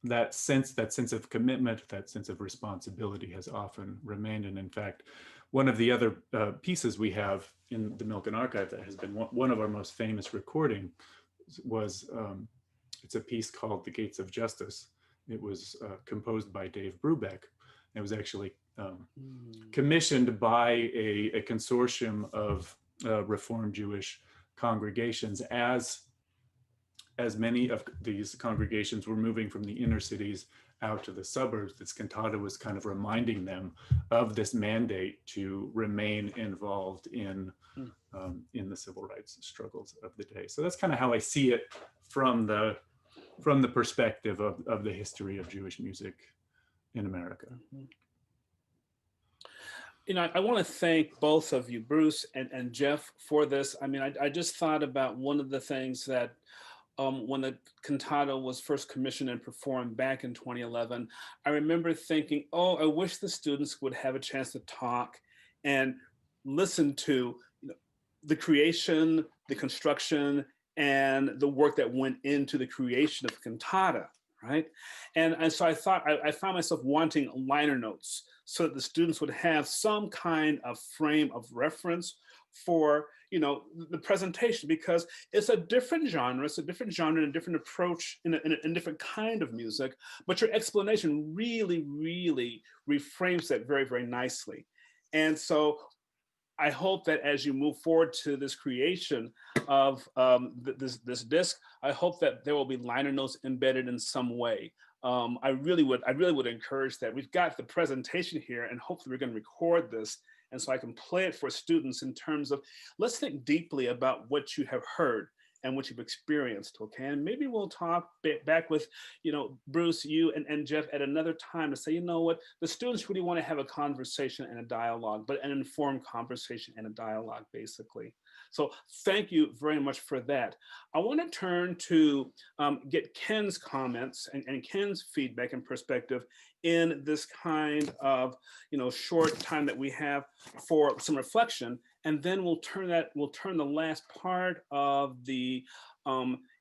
that sense of commitment, that sense of responsibility has often remained. And in fact, one of the other pieces we have in the Milken Archive that has been one of our most famous recording was, it's a piece called The Gates of Justice. It was composed by Dave Brubeck. It was actually commissioned by a consortium of Reform Jewish congregations as many of these congregations were moving from the inner cities out to the suburbs. This cantata was kind of reminding them of this mandate to remain involved in the civil rights struggles of the day. So that's kind of how I see it from the perspective of the history of Jewish music in America.
I want to thank both of you, Bruce and Jeff, for this. I mean, I just thought about one of the things that when the cantata was first commissioned and performed back in 2011, I remember thinking, oh, I wish the students would have a chance to talk and listen to the creation, the construction, and the work that went into the creation of the cantata, right? And so I thought, I found myself wanting liner notes so that the students would have some kind of frame of reference for the presentation, because it's a different genre, and a different approach in a different kind of music, but your explanation really, really reframes that very, very nicely. And so I hope that as you move forward to this creation of this disc, I hope that there will be liner notes embedded in some way. I really would encourage that. We've got the presentation here, and hopefully we're going to record this, and so I can play it for students in terms of, let's think deeply about what you have heard and what you've experienced, okay? And maybe we'll talk back with, Bruce, you and Jeff at another time to say, you know what, the students really want to have a conversation and a dialogue, but an informed conversation and a dialogue, basically. So thank you very much for that. I want to turn to get Ken's comments and Ken's feedback and perspective in this kind of short time that we have for some reflection, and then we'll turn the last part of the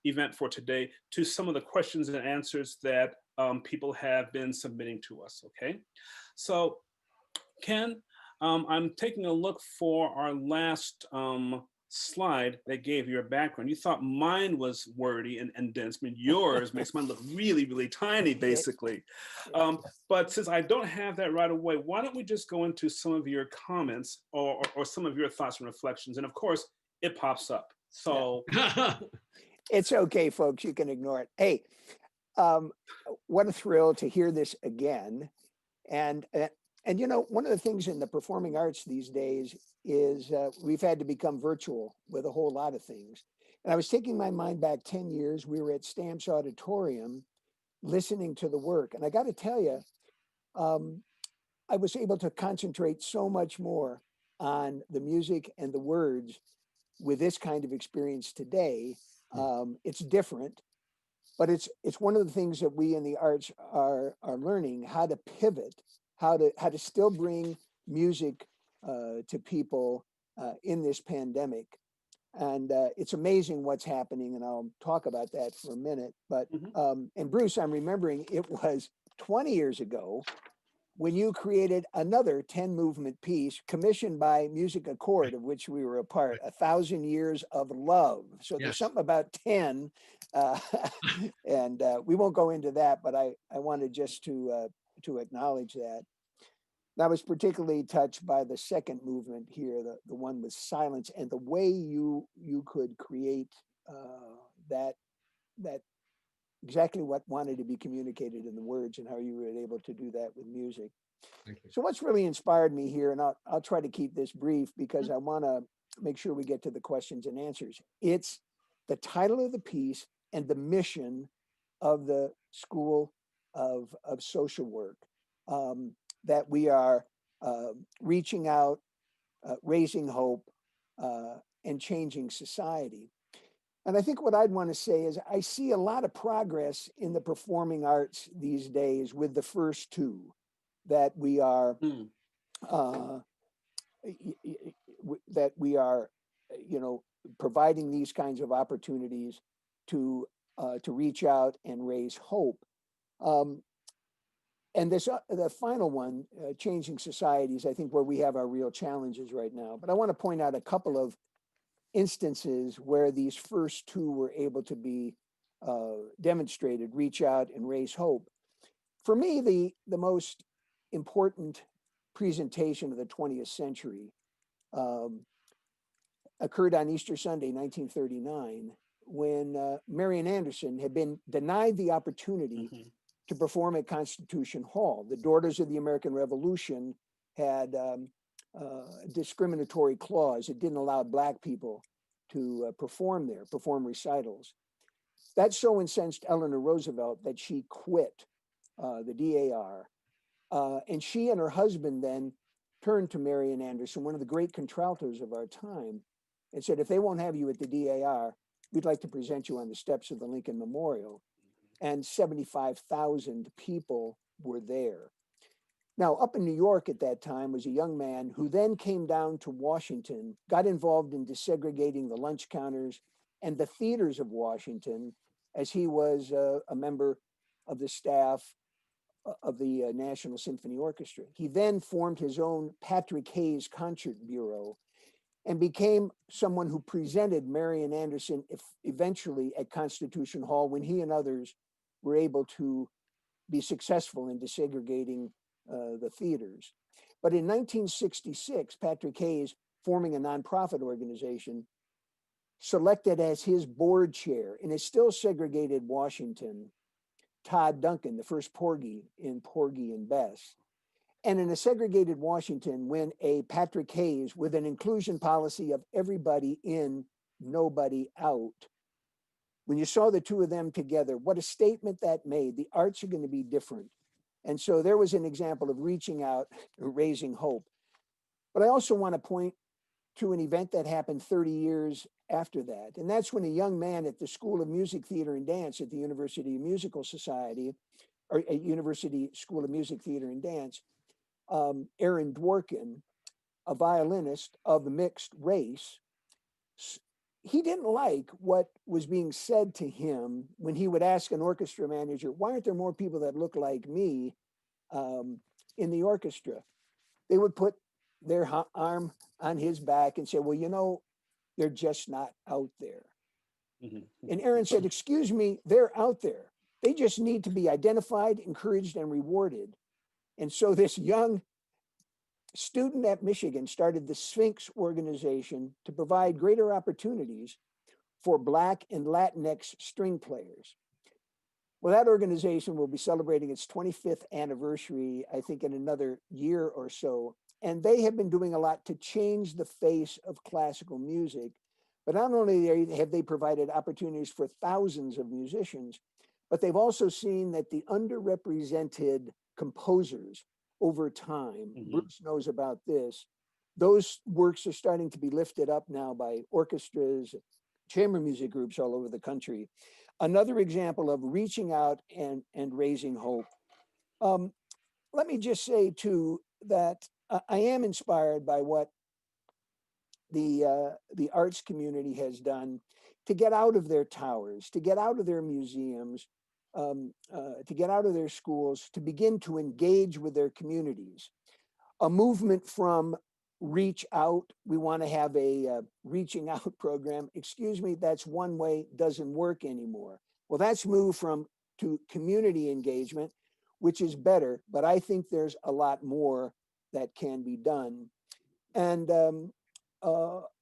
event for today to some of the questions and answers that people have been submitting to us, okay? So Ken, I'm taking a look for our last slide that gave your background. You thought mine was wordy and dense. I mean, yours makes mine look really, really tiny, basically. But since I don't have that right away, why don't we just go into some of your comments or some of your thoughts and reflections? And of course, it pops up. So
It's okay, folks. You can ignore it. Hey, what a thrill to hear this again. And you know, one of the things in the performing arts these days is we've had to become virtual with a whole lot of things. And I was taking my mind back 10 years. We were at Stamps Auditorium listening to the work. And I got to tell you, I was able to concentrate so much more on the music and the words with this kind of experience today. It's different, but it's one of the things that we in the arts are learning, how to pivot, how to still bring music to people in this pandemic. And it's amazing what's happening, and I'll talk about that for a minute. But and Bruce, I'm remembering it was 20 years ago when you created another 10 movement piece commissioned by Music Accord, of which we were a part, 1,000 Years of Love. So there's something about 10, and we won't go into that, but I wanted just to acknowledge that. And I was particularly touched by the second movement here, the one with silence, and the way you could create that exactly what wanted to be communicated in the words and how you were able to do that with music.
Thank you.
So what's really inspired me here, and I'll try to keep this brief because I want to make sure we get to the questions and answers. It's the title of the piece and the mission of the School of Social Work, that we are reaching out, raising hope, and changing society. And I think what I'd want to say is I see a lot of progress in the performing arts these days with the first two, that we are you know, providing these kinds of opportunities to reach out and raise hope. And this the final one, changing societies, I think where we have our real challenges right now. But I want to point out a couple of instances where these first two were able to be demonstrated, reach out and raise hope. For me, the most important presentation of the 20th century occurred on Easter Sunday, 1939, when Marian Anderson had been denied the opportunity to perform at Constitution Hall. The Daughters of the American Revolution had a discriminatory clause. It didn't allow Black people to perform there, perform recitals. That so incensed Eleanor Roosevelt that she quit the DAR. And she and her husband then turned to Marian Anderson, one of the great contraltos of our time, and said, if they won't have you at the DAR, we'd like to present you on the steps of the Lincoln Memorial. And 75,000 people were there. Now, up in New York at that time was a young man who then came down to Washington, got involved in desegregating the lunch counters and the theaters of Washington, as he was a member of the staff of the National Symphony Orchestra. He then formed his own Patrick Hayes Concert Bureau and became someone who presented Marian Anderson eventually at Constitution Hall when he and others were able to be successful in desegregating the theaters. But in 1966, Patrick Hayes, forming a nonprofit organization, selected as his board chair in a still segregated Washington, Todd Duncan, the first Porgy in Porgy and Bess. And in a segregated Washington, when a Patrick Hayes with an inclusion policy of everybody in, nobody out, when you saw the two of them together, what a statement that made. The arts are going to be different. And so there was an example of reaching out, raising hope. But I also want to point to an event that happened 30 years after that. And that's when a young man at the School of Music, Theater, and Dance at the University of Musical Society, or at University School of Music, Theater, and Dance, Aaron Dworkin, a violinist of the mixed race, he didn't like what was being said to him when he would ask an orchestra manager, why aren't there more people that look like me in the orchestra? They would put their arm on his back and say, well, you know, they're just not out there. And Aaron said, excuse me, they're out there. They just need to be identified, encouraged, and rewarded. And so this young student at Michigan started the Sphinx organization to provide greater opportunities for Black and Latinx string players. Well, that organization will be celebrating its 25th anniversary, I think, in another year or so. And they have been doing a lot to change the face of classical music. But not only have they provided opportunities for thousands of musicians, but they've also seen that the underrepresented composers over time, Bruce knows about this, those works are starting to be lifted up now by orchestras, chamber music groups all over the country. Another example of reaching out and raising hope. Let me just say too that I am inspired by what the arts community has done to get out of their towers, to get out of their museums, to get out of their schools, to begin to engage with their communities. A movement from reach out, we want to have a reaching out program. Excuse me, that's one way, doesn't work anymore. Well, that's moved to community engagement, which is better, but I think there's a lot more that can be done. And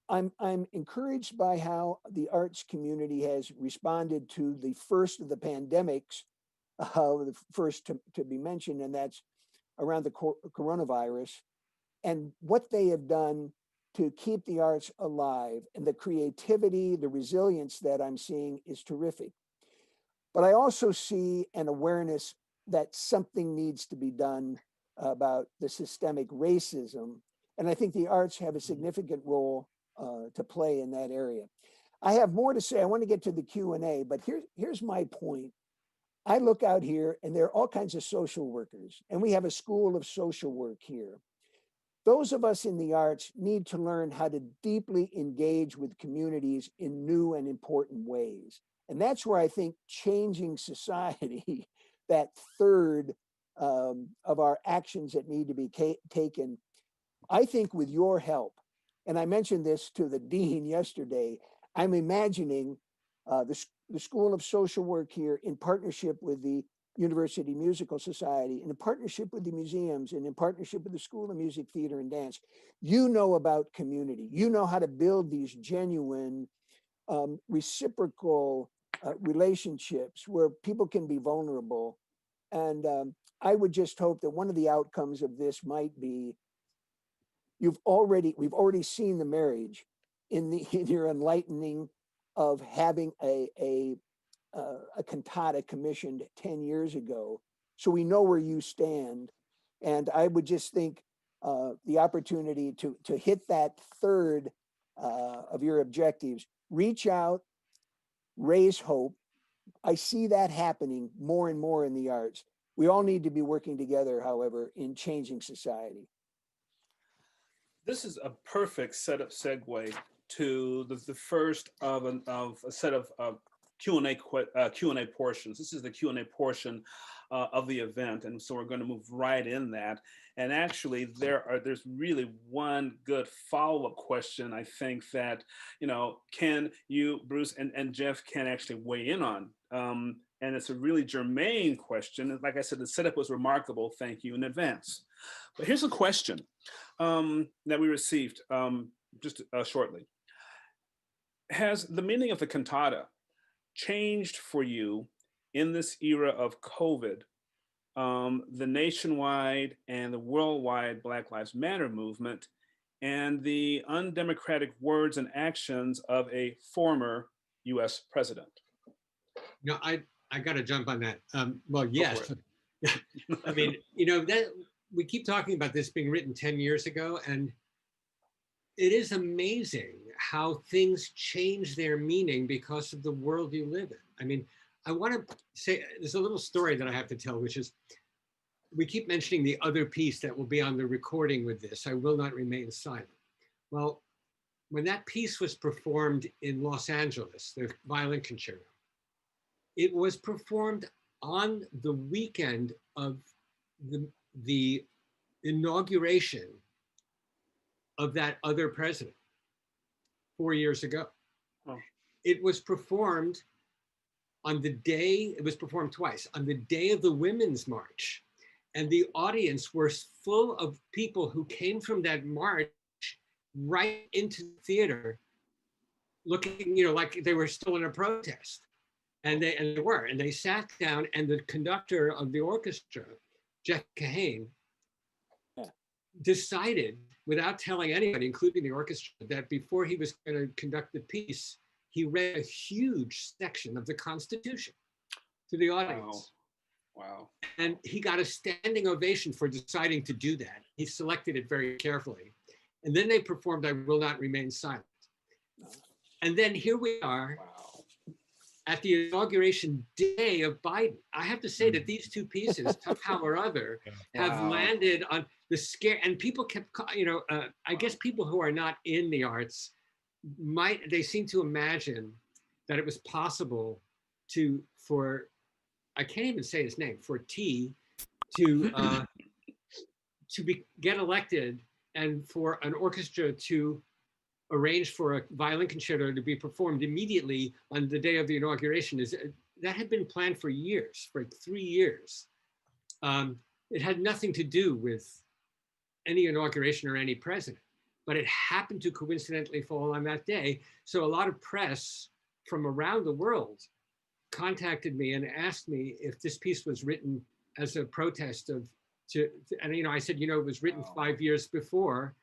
I'm encouraged by how the arts community has responded to the first of the pandemics, the first to be mentioned, and that's around the coronavirus, and what they have done to keep the arts alive. And the creativity, the resilience that I'm seeing is terrific. But I also see an awareness that something needs to be done about the systemic racism. And I think the arts have a significant role to play in that area. I have more to say. I want to get to the Q&A, but here's my point. I look out here and there are all kinds of social workers, and we have a school of social work here. Those of us in the arts need to learn how to deeply engage with communities in new and important ways. And that's where I think changing society, that third of our actions that need to be taken, I think with your help, and I mentioned this to the dean yesterday, I'm imagining the School of Social Work here in partnership with the University Musical Society, in partnership with the museums, and in partnership with the School of Music, Theater, and Dance. You know about community. You know how to build these genuine, reciprocal relationships where people can be vulnerable. And I would just hope that one of the outcomes of this might be we've already seen the marriage in your enlightening of having a cantata commissioned 10 years ago. So we know where you stand. And I would just think the opportunity to hit that third of your objectives, reach out, raise hope. I see that happening more and more in the arts. We all need to be working together, however, in changing society.
This is a perfect segue to the first of a set of Q&A portions. This is the Q&A portion of the event, and so we're going to move right in that. And actually, there's really one good follow-up question I think that Ken, you, Bruce, and Jeff can actually weigh in on. And it's a really germane question. And like I said, the setup was remarkable. Thank you in advance. But here's a question that we received just shortly. Has the meaning of the cantata changed for you in this era of COVID, the nationwide and the worldwide Black Lives Matter movement, and the undemocratic words and actions of a former US president?
No, I got to jump on that. Well, yes. I mean, that we keep talking about this being written 10 years ago, and it is amazing how things change their meaning because of the world you live in. I mean, I want to say, there's a little story that I have to tell, which is, we keep mentioning the other piece that will be on the recording with this, I Will Not Remain Silent. Well, when that piece was performed in Los Angeles, the violin concerto, it was performed on the weekend of the inauguration of that other president 4 years ago.
Oh.
It was performed on the day, it was performed twice, on the day of the Women's March. And the audience were full of people who came from that march right into the theater looking, like they were still in a protest. And they sat down, and the conductor of the orchestra, Jeff Janeczko, decided, without telling anybody, including the orchestra, that before he was going to conduct the piece, he read a huge section of the Constitution to the audience.
Wow.
And he got a standing ovation for deciding to do that. He selected it very carefully. And then they performed I Will Not Remain Silent. And then here we are at the inauguration day of Biden. I have to say that these two pieces, somehow or other, have landed on the scare. And people kept, I guess people who are not in the arts they seem to imagine that it was possible for I can't even say his name, for T to get elected and for an orchestra to arrange for a violin concerto to be performed immediately on the day of the inauguration. That had been planned for years, for 3 years. It had nothing to do with any inauguration or any president, but it happened to coincidentally fall on that day. So a lot of press from around the world contacted me and asked me if this piece was written as a protest and I said, it was written 5 years before,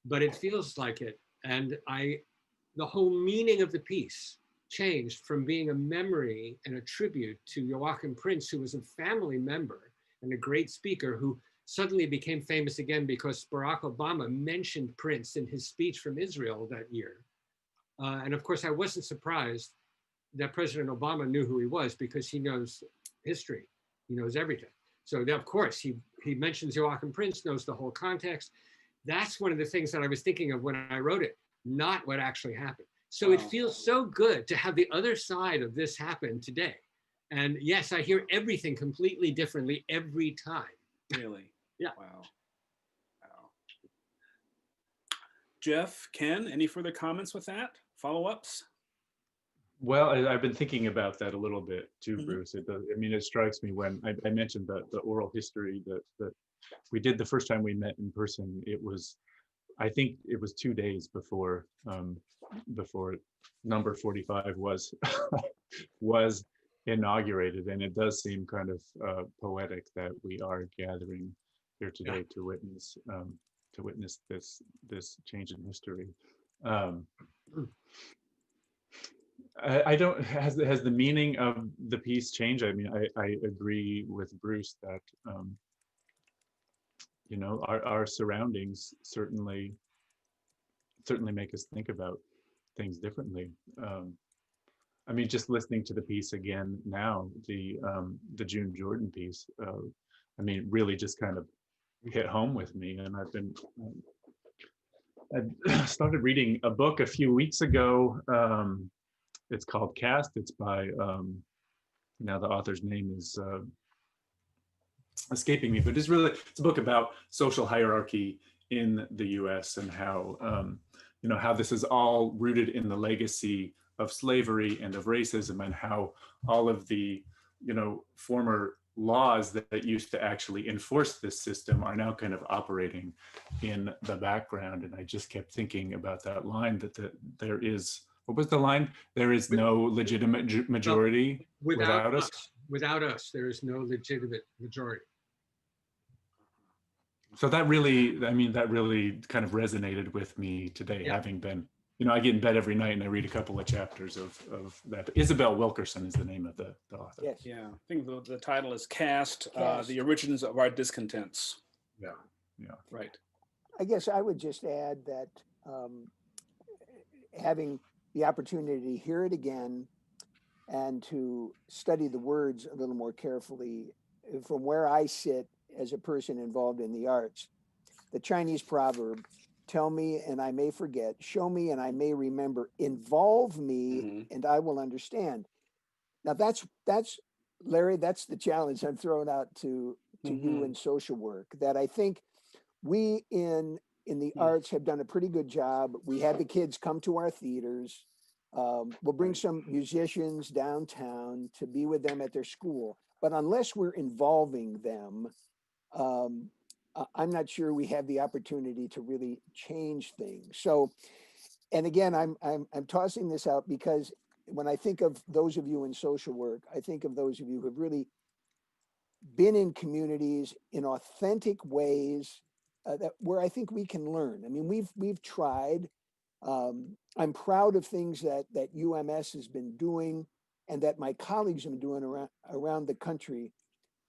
but it feels like it. And the whole meaning of the piece changed from being a memory and a tribute to Joachim Prince, who was a family member and a great speaker who suddenly became famous again because Barack Obama mentioned Prince in his speech from Israel that year. And of course, I wasn't surprised that President Obama knew who he was because he knows history, he knows everything. So of course, he mentions Joachim Prince, knows the whole context. That's one of the things that I was thinking of when I wrote it, not what actually happened. So it feels so good to have the other side of this happen today. And yes, I hear everything completely differently every time.
Really?
Yeah.
Wow. Jeff, Ken, any further comments with that? Follow-ups?
Well, I've been thinking about that a little bit too, Bruce. It strikes me when I mentioned the oral history that we did the first time we met in person. I think it was 2 days before number 45 was was inaugurated, and it does seem kind of poetic that we are gathering here today to witness this change in history. I don't has the meaning of the piece changed? I mean, I agree with Bruce that our surroundings certainly make us think about things differently. I mean, just listening to the piece again now, the June Jordan piece, really just kind of hit home with me. And I started reading a book a few weeks ago. It's called Cast. It's by, now the author's name is escaping me, but it's a book about social hierarchy in the US and how, how this is all rooted in the legacy of slavery and of racism, and how all of the, former laws that used to actually enforce this system are now kind of operating in the background. And I just kept thinking about that line that there is, what was the line? There is no legitimate majority without us.
Without us, there is no legitimate majority.
So that really kind of resonated with me today, having been, I get in bed every night and I read a couple of chapters of that. Isabel Wilkerson is the name of the author.
Yes.
Yeah, I think the title is Cast, The Origins of Our Discontents.
Yeah.
Right.
I guess I would just add that having the opportunity to hear it again and to study the words a little more carefully from where I sit as a person involved in the arts, the Chinese proverb, tell me and I may forget, show me and I may remember, involve me and I will understand. Now that's Larry, that's the challenge I'm throwing out to you in social work, that I think we in the arts have done a pretty good job. We have the kids come to our theaters. We'll bring some musicians downtown to be with them at their school. But unless we're involving them, I'm not sure we have the opportunity to really change things. So, and again, I'm tossing this out because when I think of those of you in social work, I think of those of you who have really been in communities in authentic ways where I think we can learn. I mean, we've tried. I'm proud of things that UMS has been doing and that my colleagues have been doing around the country.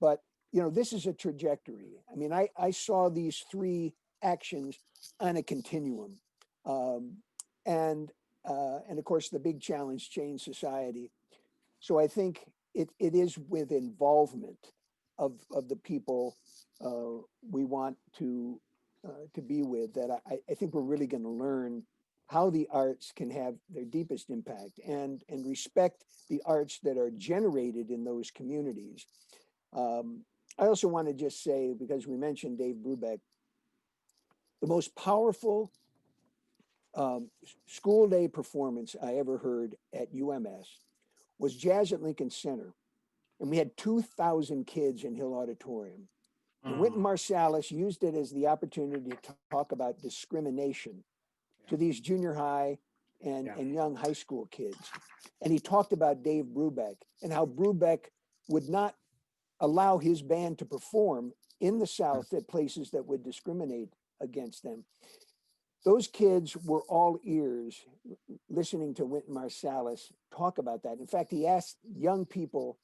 But you know, this is a trajectory. I mean, I saw these three actions on a continuum, and of course the big challenge, change society. So I think it is with involvement of the people we want to be with that I think we're really going to learn how the arts can have their deepest impact and respect the arts that are generated in those communities. I also want to just say, because we mentioned Dave Brubeck, the most powerful school day performance I ever heard at UMS was Jazz at Lincoln Center. And we had 2,000 kids in Hill Auditorium. And Wynton Marsalis used it as the opportunity to talk about discrimination to these junior high and young high school kids. And he talked about Dave Brubeck and how Brubeck would not allow his band to perform in the South at places that would discriminate against them. Those kids were all ears listening to Wynton Marsalis talk about that. In fact, he asked young people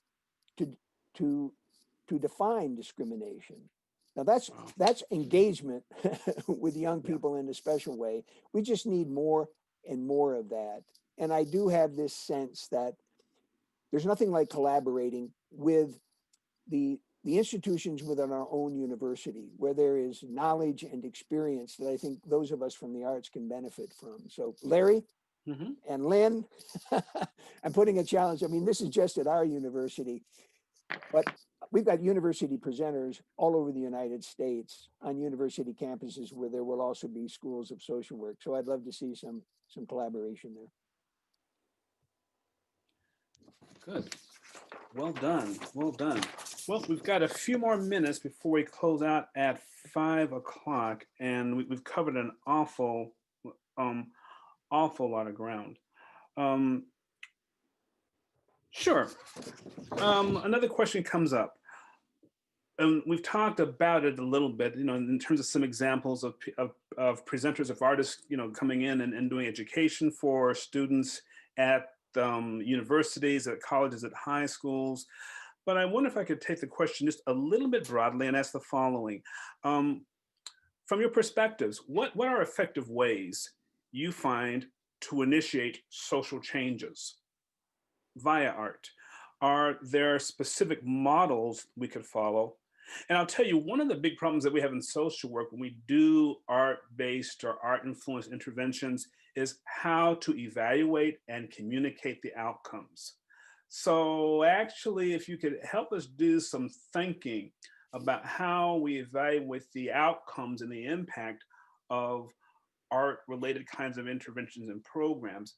to define discrimination. Now that's engagement with young people in a special way. We just need more and more of that. And I do have this sense that there's nothing like collaborating with the institutions within our own university, where there is knowledge and experience that I think those of us from the arts can benefit from. So Larry and Lynn, I'm putting a challenge. I mean, this is just at our university, but we've got university presenters all over the United States on university campuses where there will also be schools of social work. So I'd love to see some collaboration there.
Good. Well done. Well done. Well, we've got a few more minutes before we close out at 5 o'clock, and we've covered an awful lot of ground. Sure. Another question comes up. We've talked about it a little bit, you know, in terms of some examples of presenters, of artists, you know, coming in and doing education for students at universities, at colleges, at high schools. But I wonder if I could take the question just a little bit broadly and ask the following. From your perspectives, what are effective ways you find to initiate social changes via art? Are there specific models we could follow? And I'll tell you, one of the big problems that we have in social work when we do art-based or art-influenced interventions is how to evaluate and communicate the outcomes. So actually, if you could help us do some thinking about how we evaluate the outcomes and the impact of art-related kinds of interventions and programs,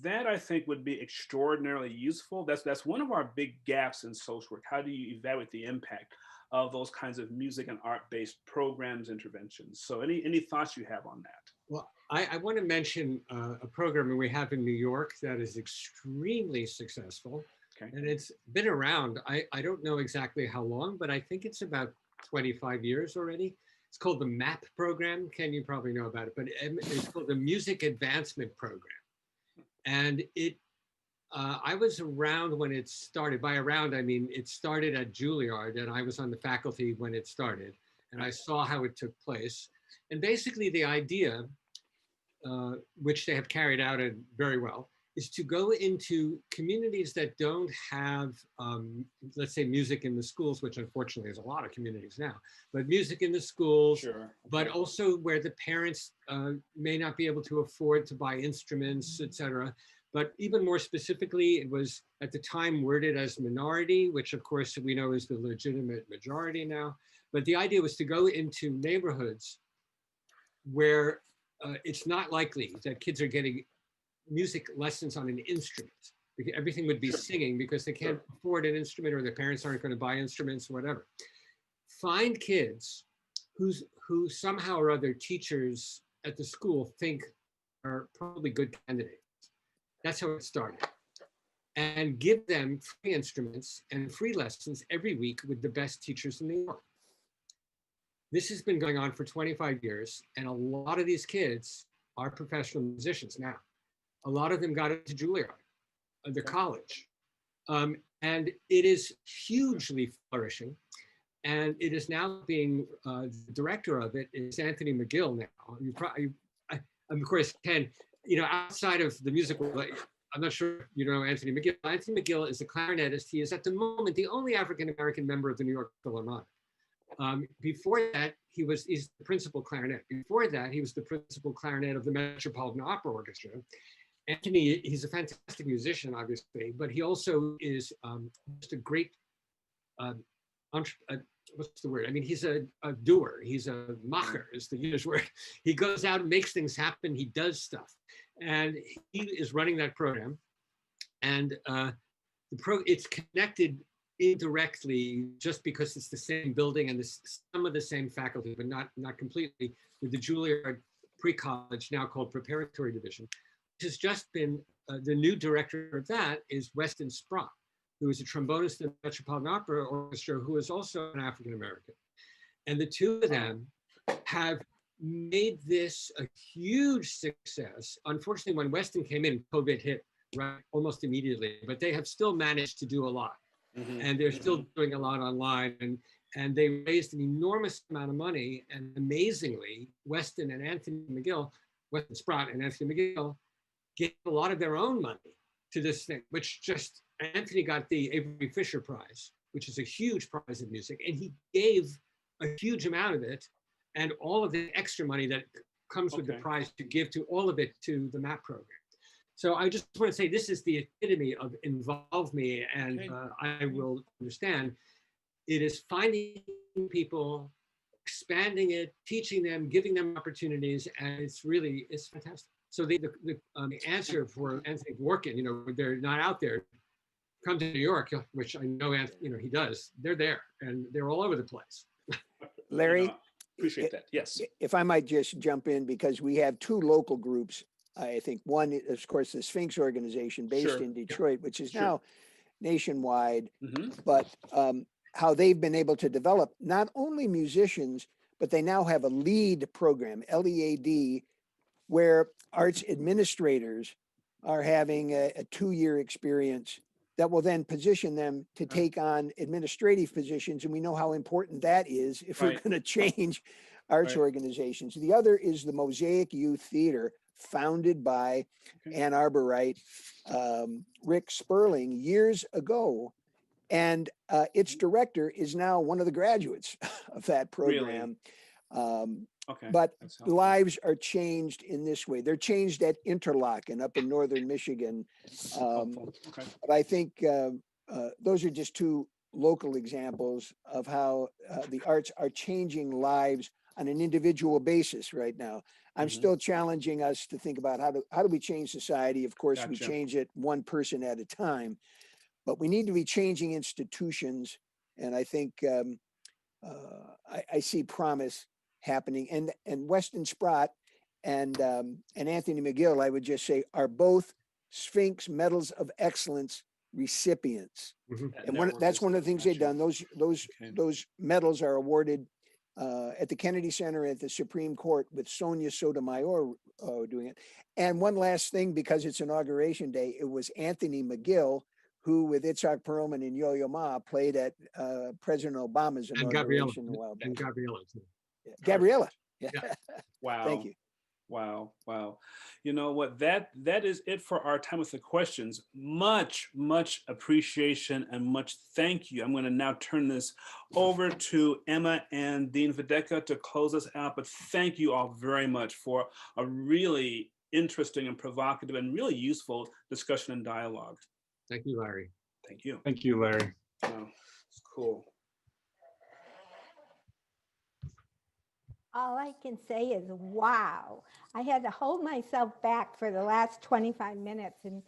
that I think would be extraordinarily useful. That's one of our big gaps in social work. How do you evaluate the impact of those kinds of music and art-based programs, interventions? So any thoughts you have on that?
Well, I want to mention a program we have in New York that is extremely successful. Okay. And it's been around, I don't know exactly how long, but I think it's about 25 years already. It's called the MAP program. Ken, you probably know about it, but it's called the Music Advancement Program. And I was around when it started. By around, I mean, it started at Juilliard, and I was on the faculty when it started, and I saw how it took place. And basically the idea, which they have carried out very well, is to go into communities that don't have, let's say, music in the schools, which unfortunately is a lot of communities now, but music in the schools,
Sure.
but also where the parents may not be able to afford to buy instruments, etc. But even more specifically, it was at the time worded as minority, which of course we know is the legitimate majority now. But the idea was to go into neighborhoods where it's not likely that kids are getting music lessons on an instrument. Everything would be
Sure.
singing because they can't afford an instrument, or their parents aren't going to buy instruments, whatever. Find kids who somehow or other teachers at the school think are probably good candidates. That's how it started. And give them free instruments and free lessons every week with the best teachers in New York. This has been going on for 25 years, and a lot of these kids are professional musicians now. A lot of them got into Juilliard, the college. And it is hugely flourishing. And it is now being, the director of it is Anthony McGill now. You probably, of course, Ken, outside of the music world, I'm not sure you know Anthony McGill. Anthony McGill is a clarinetist. He is at the moment the only African-American member of the New York Philharmonic. Before that, he's the principal clarinet. Before that, he was the principal clarinet of the Metropolitan Opera Orchestra. Anthony, he's a fantastic musician, obviously, but he also is just a great, what's the word? I mean, he's a doer. He's a macher, is the Yiddish word. He goes out and makes things happen. He does stuff. And he is running that program. And it's connected indirectly just because it's the same building and some of the same faculty, but not completely, with the Juilliard pre-college, now called Preparatory Division. Has just been, the new director of that is Weston Sprott, who is a trombonist in the Metropolitan Opera Orchestra, who is also an African-American. And the two of them have made this a huge success. Unfortunately, when Weston came in, COVID hit right almost immediately, but they have still managed to do a lot. Mm-hmm. And they're still doing a lot online. And they raised an enormous amount of money. And amazingly, Weston Sprott and Anthony McGill gave a lot of their own money to this thing, which just, Anthony got the Avery Fisher Prize, which is a huge prize in music, and he gave a huge amount of it and all of the extra money that comes with the prize to give to all of it to the MAP program. So I just want to say this is the epitome of involve me, and I will understand. It is finding people, expanding it, teaching them, giving them opportunities, and it's fantastic. So the answer for Anthony Dworkin, they're not out there, come to New York, which I know he does. They're there, and they're all over the place.
Larry,
appreciate that. Yes.
If I might just jump in, because we have two local groups. I think one is, of course, the Sphinx organization based in Detroit, which is now nationwide, but how they've been able to develop not only musicians, but they now have a LEAD program, LEAD, where arts administrators are having a 2-year experience that will then position them to take on administrative positions. And we know how important that is if we're going to change arts organizations. The other is the Mosaic Youth Theater, founded by Ann Arborite Rick Sperling years ago. And its director is now one of the graduates of that program. Really? But lives are changed in this way. They're changed at Interlochen up in northern Michigan. But I think those are just two local examples of how the arts are changing lives on an individual basis right now. I'm still challenging us to think about how do we change society? Of course, we change it one person at a time, but we need to be changing institutions. And I think I see promise happening. And Weston Sprott and Anthony McGill, I would just say, are both Sphinx Medals of Excellence recipients. And that's one of the things they've done. Those medals are awarded at the Kennedy Center at the Supreme Court, with Sonia Sotomayor doing it. And one last thing, because it's Inauguration Day, it was Anthony McGill who, with Itzhak Perlman and Yo-Yo Ma, played at President Obama's inauguration a while back.
And Gabriella.
Gabriella. Yeah.
Wow.
Thank you.
Wow, wow. You know what, that is it for our time with the questions. Much, much appreciation and much thank you. I'm going to now turn this over to Emma and Dean Videka to close us out. But thank you all very much for a really interesting and provocative and really useful discussion and dialogue.
Thank you, Larry.
Thank you.
Thank you, Larry.
Wow, it's cool.
All I can say is, wow. I had to hold myself back for the last 25 minutes and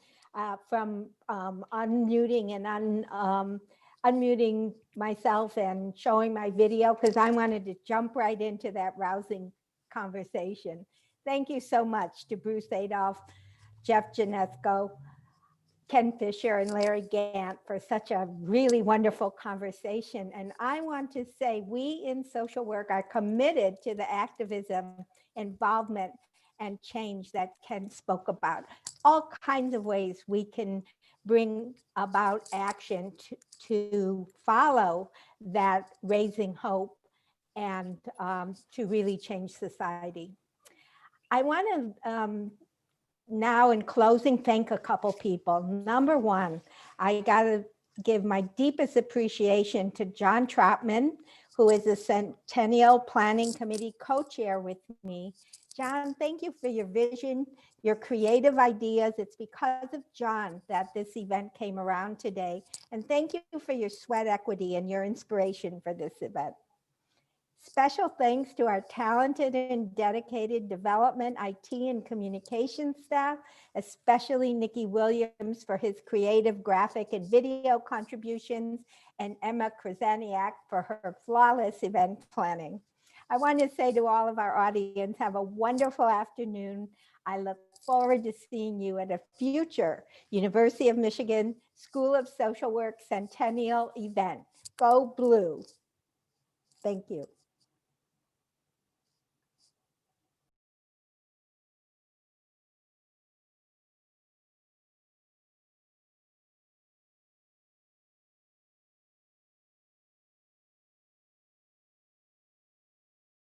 from unmuting and unmuting myself and showing my video because I wanted to jump right into that rousing conversation. Thank you so much to Bruce Adolphe, Jeff Janeczko, Ken Fisher, and Larry Gant for such a really wonderful conversation. And I want to say we in social work are committed to the activism, involvement, and change that Ken spoke about. All kinds of ways we can bring about action to follow that raising hope and to really change society. I want to now in closing, thank a couple people. Number one, I gotta give my deepest appreciation to John Trotman, who is the Centennial Planning Committee co-chair with me. John, thank you for your vision, your creative ideas. It's because of John that this event came around today. And thank you for your sweat equity and your inspiration for this event. Special thanks to our talented and dedicated development, IT, and communication staff, especially Nikki Williams for his creative graphic and video contributions, and Emma Krasaniak for her flawless event planning. I want to say to all of our audience, have a wonderful afternoon. I look forward to seeing you at a future University of Michigan School of Social Work Centennial event. Go Blue. Thank you.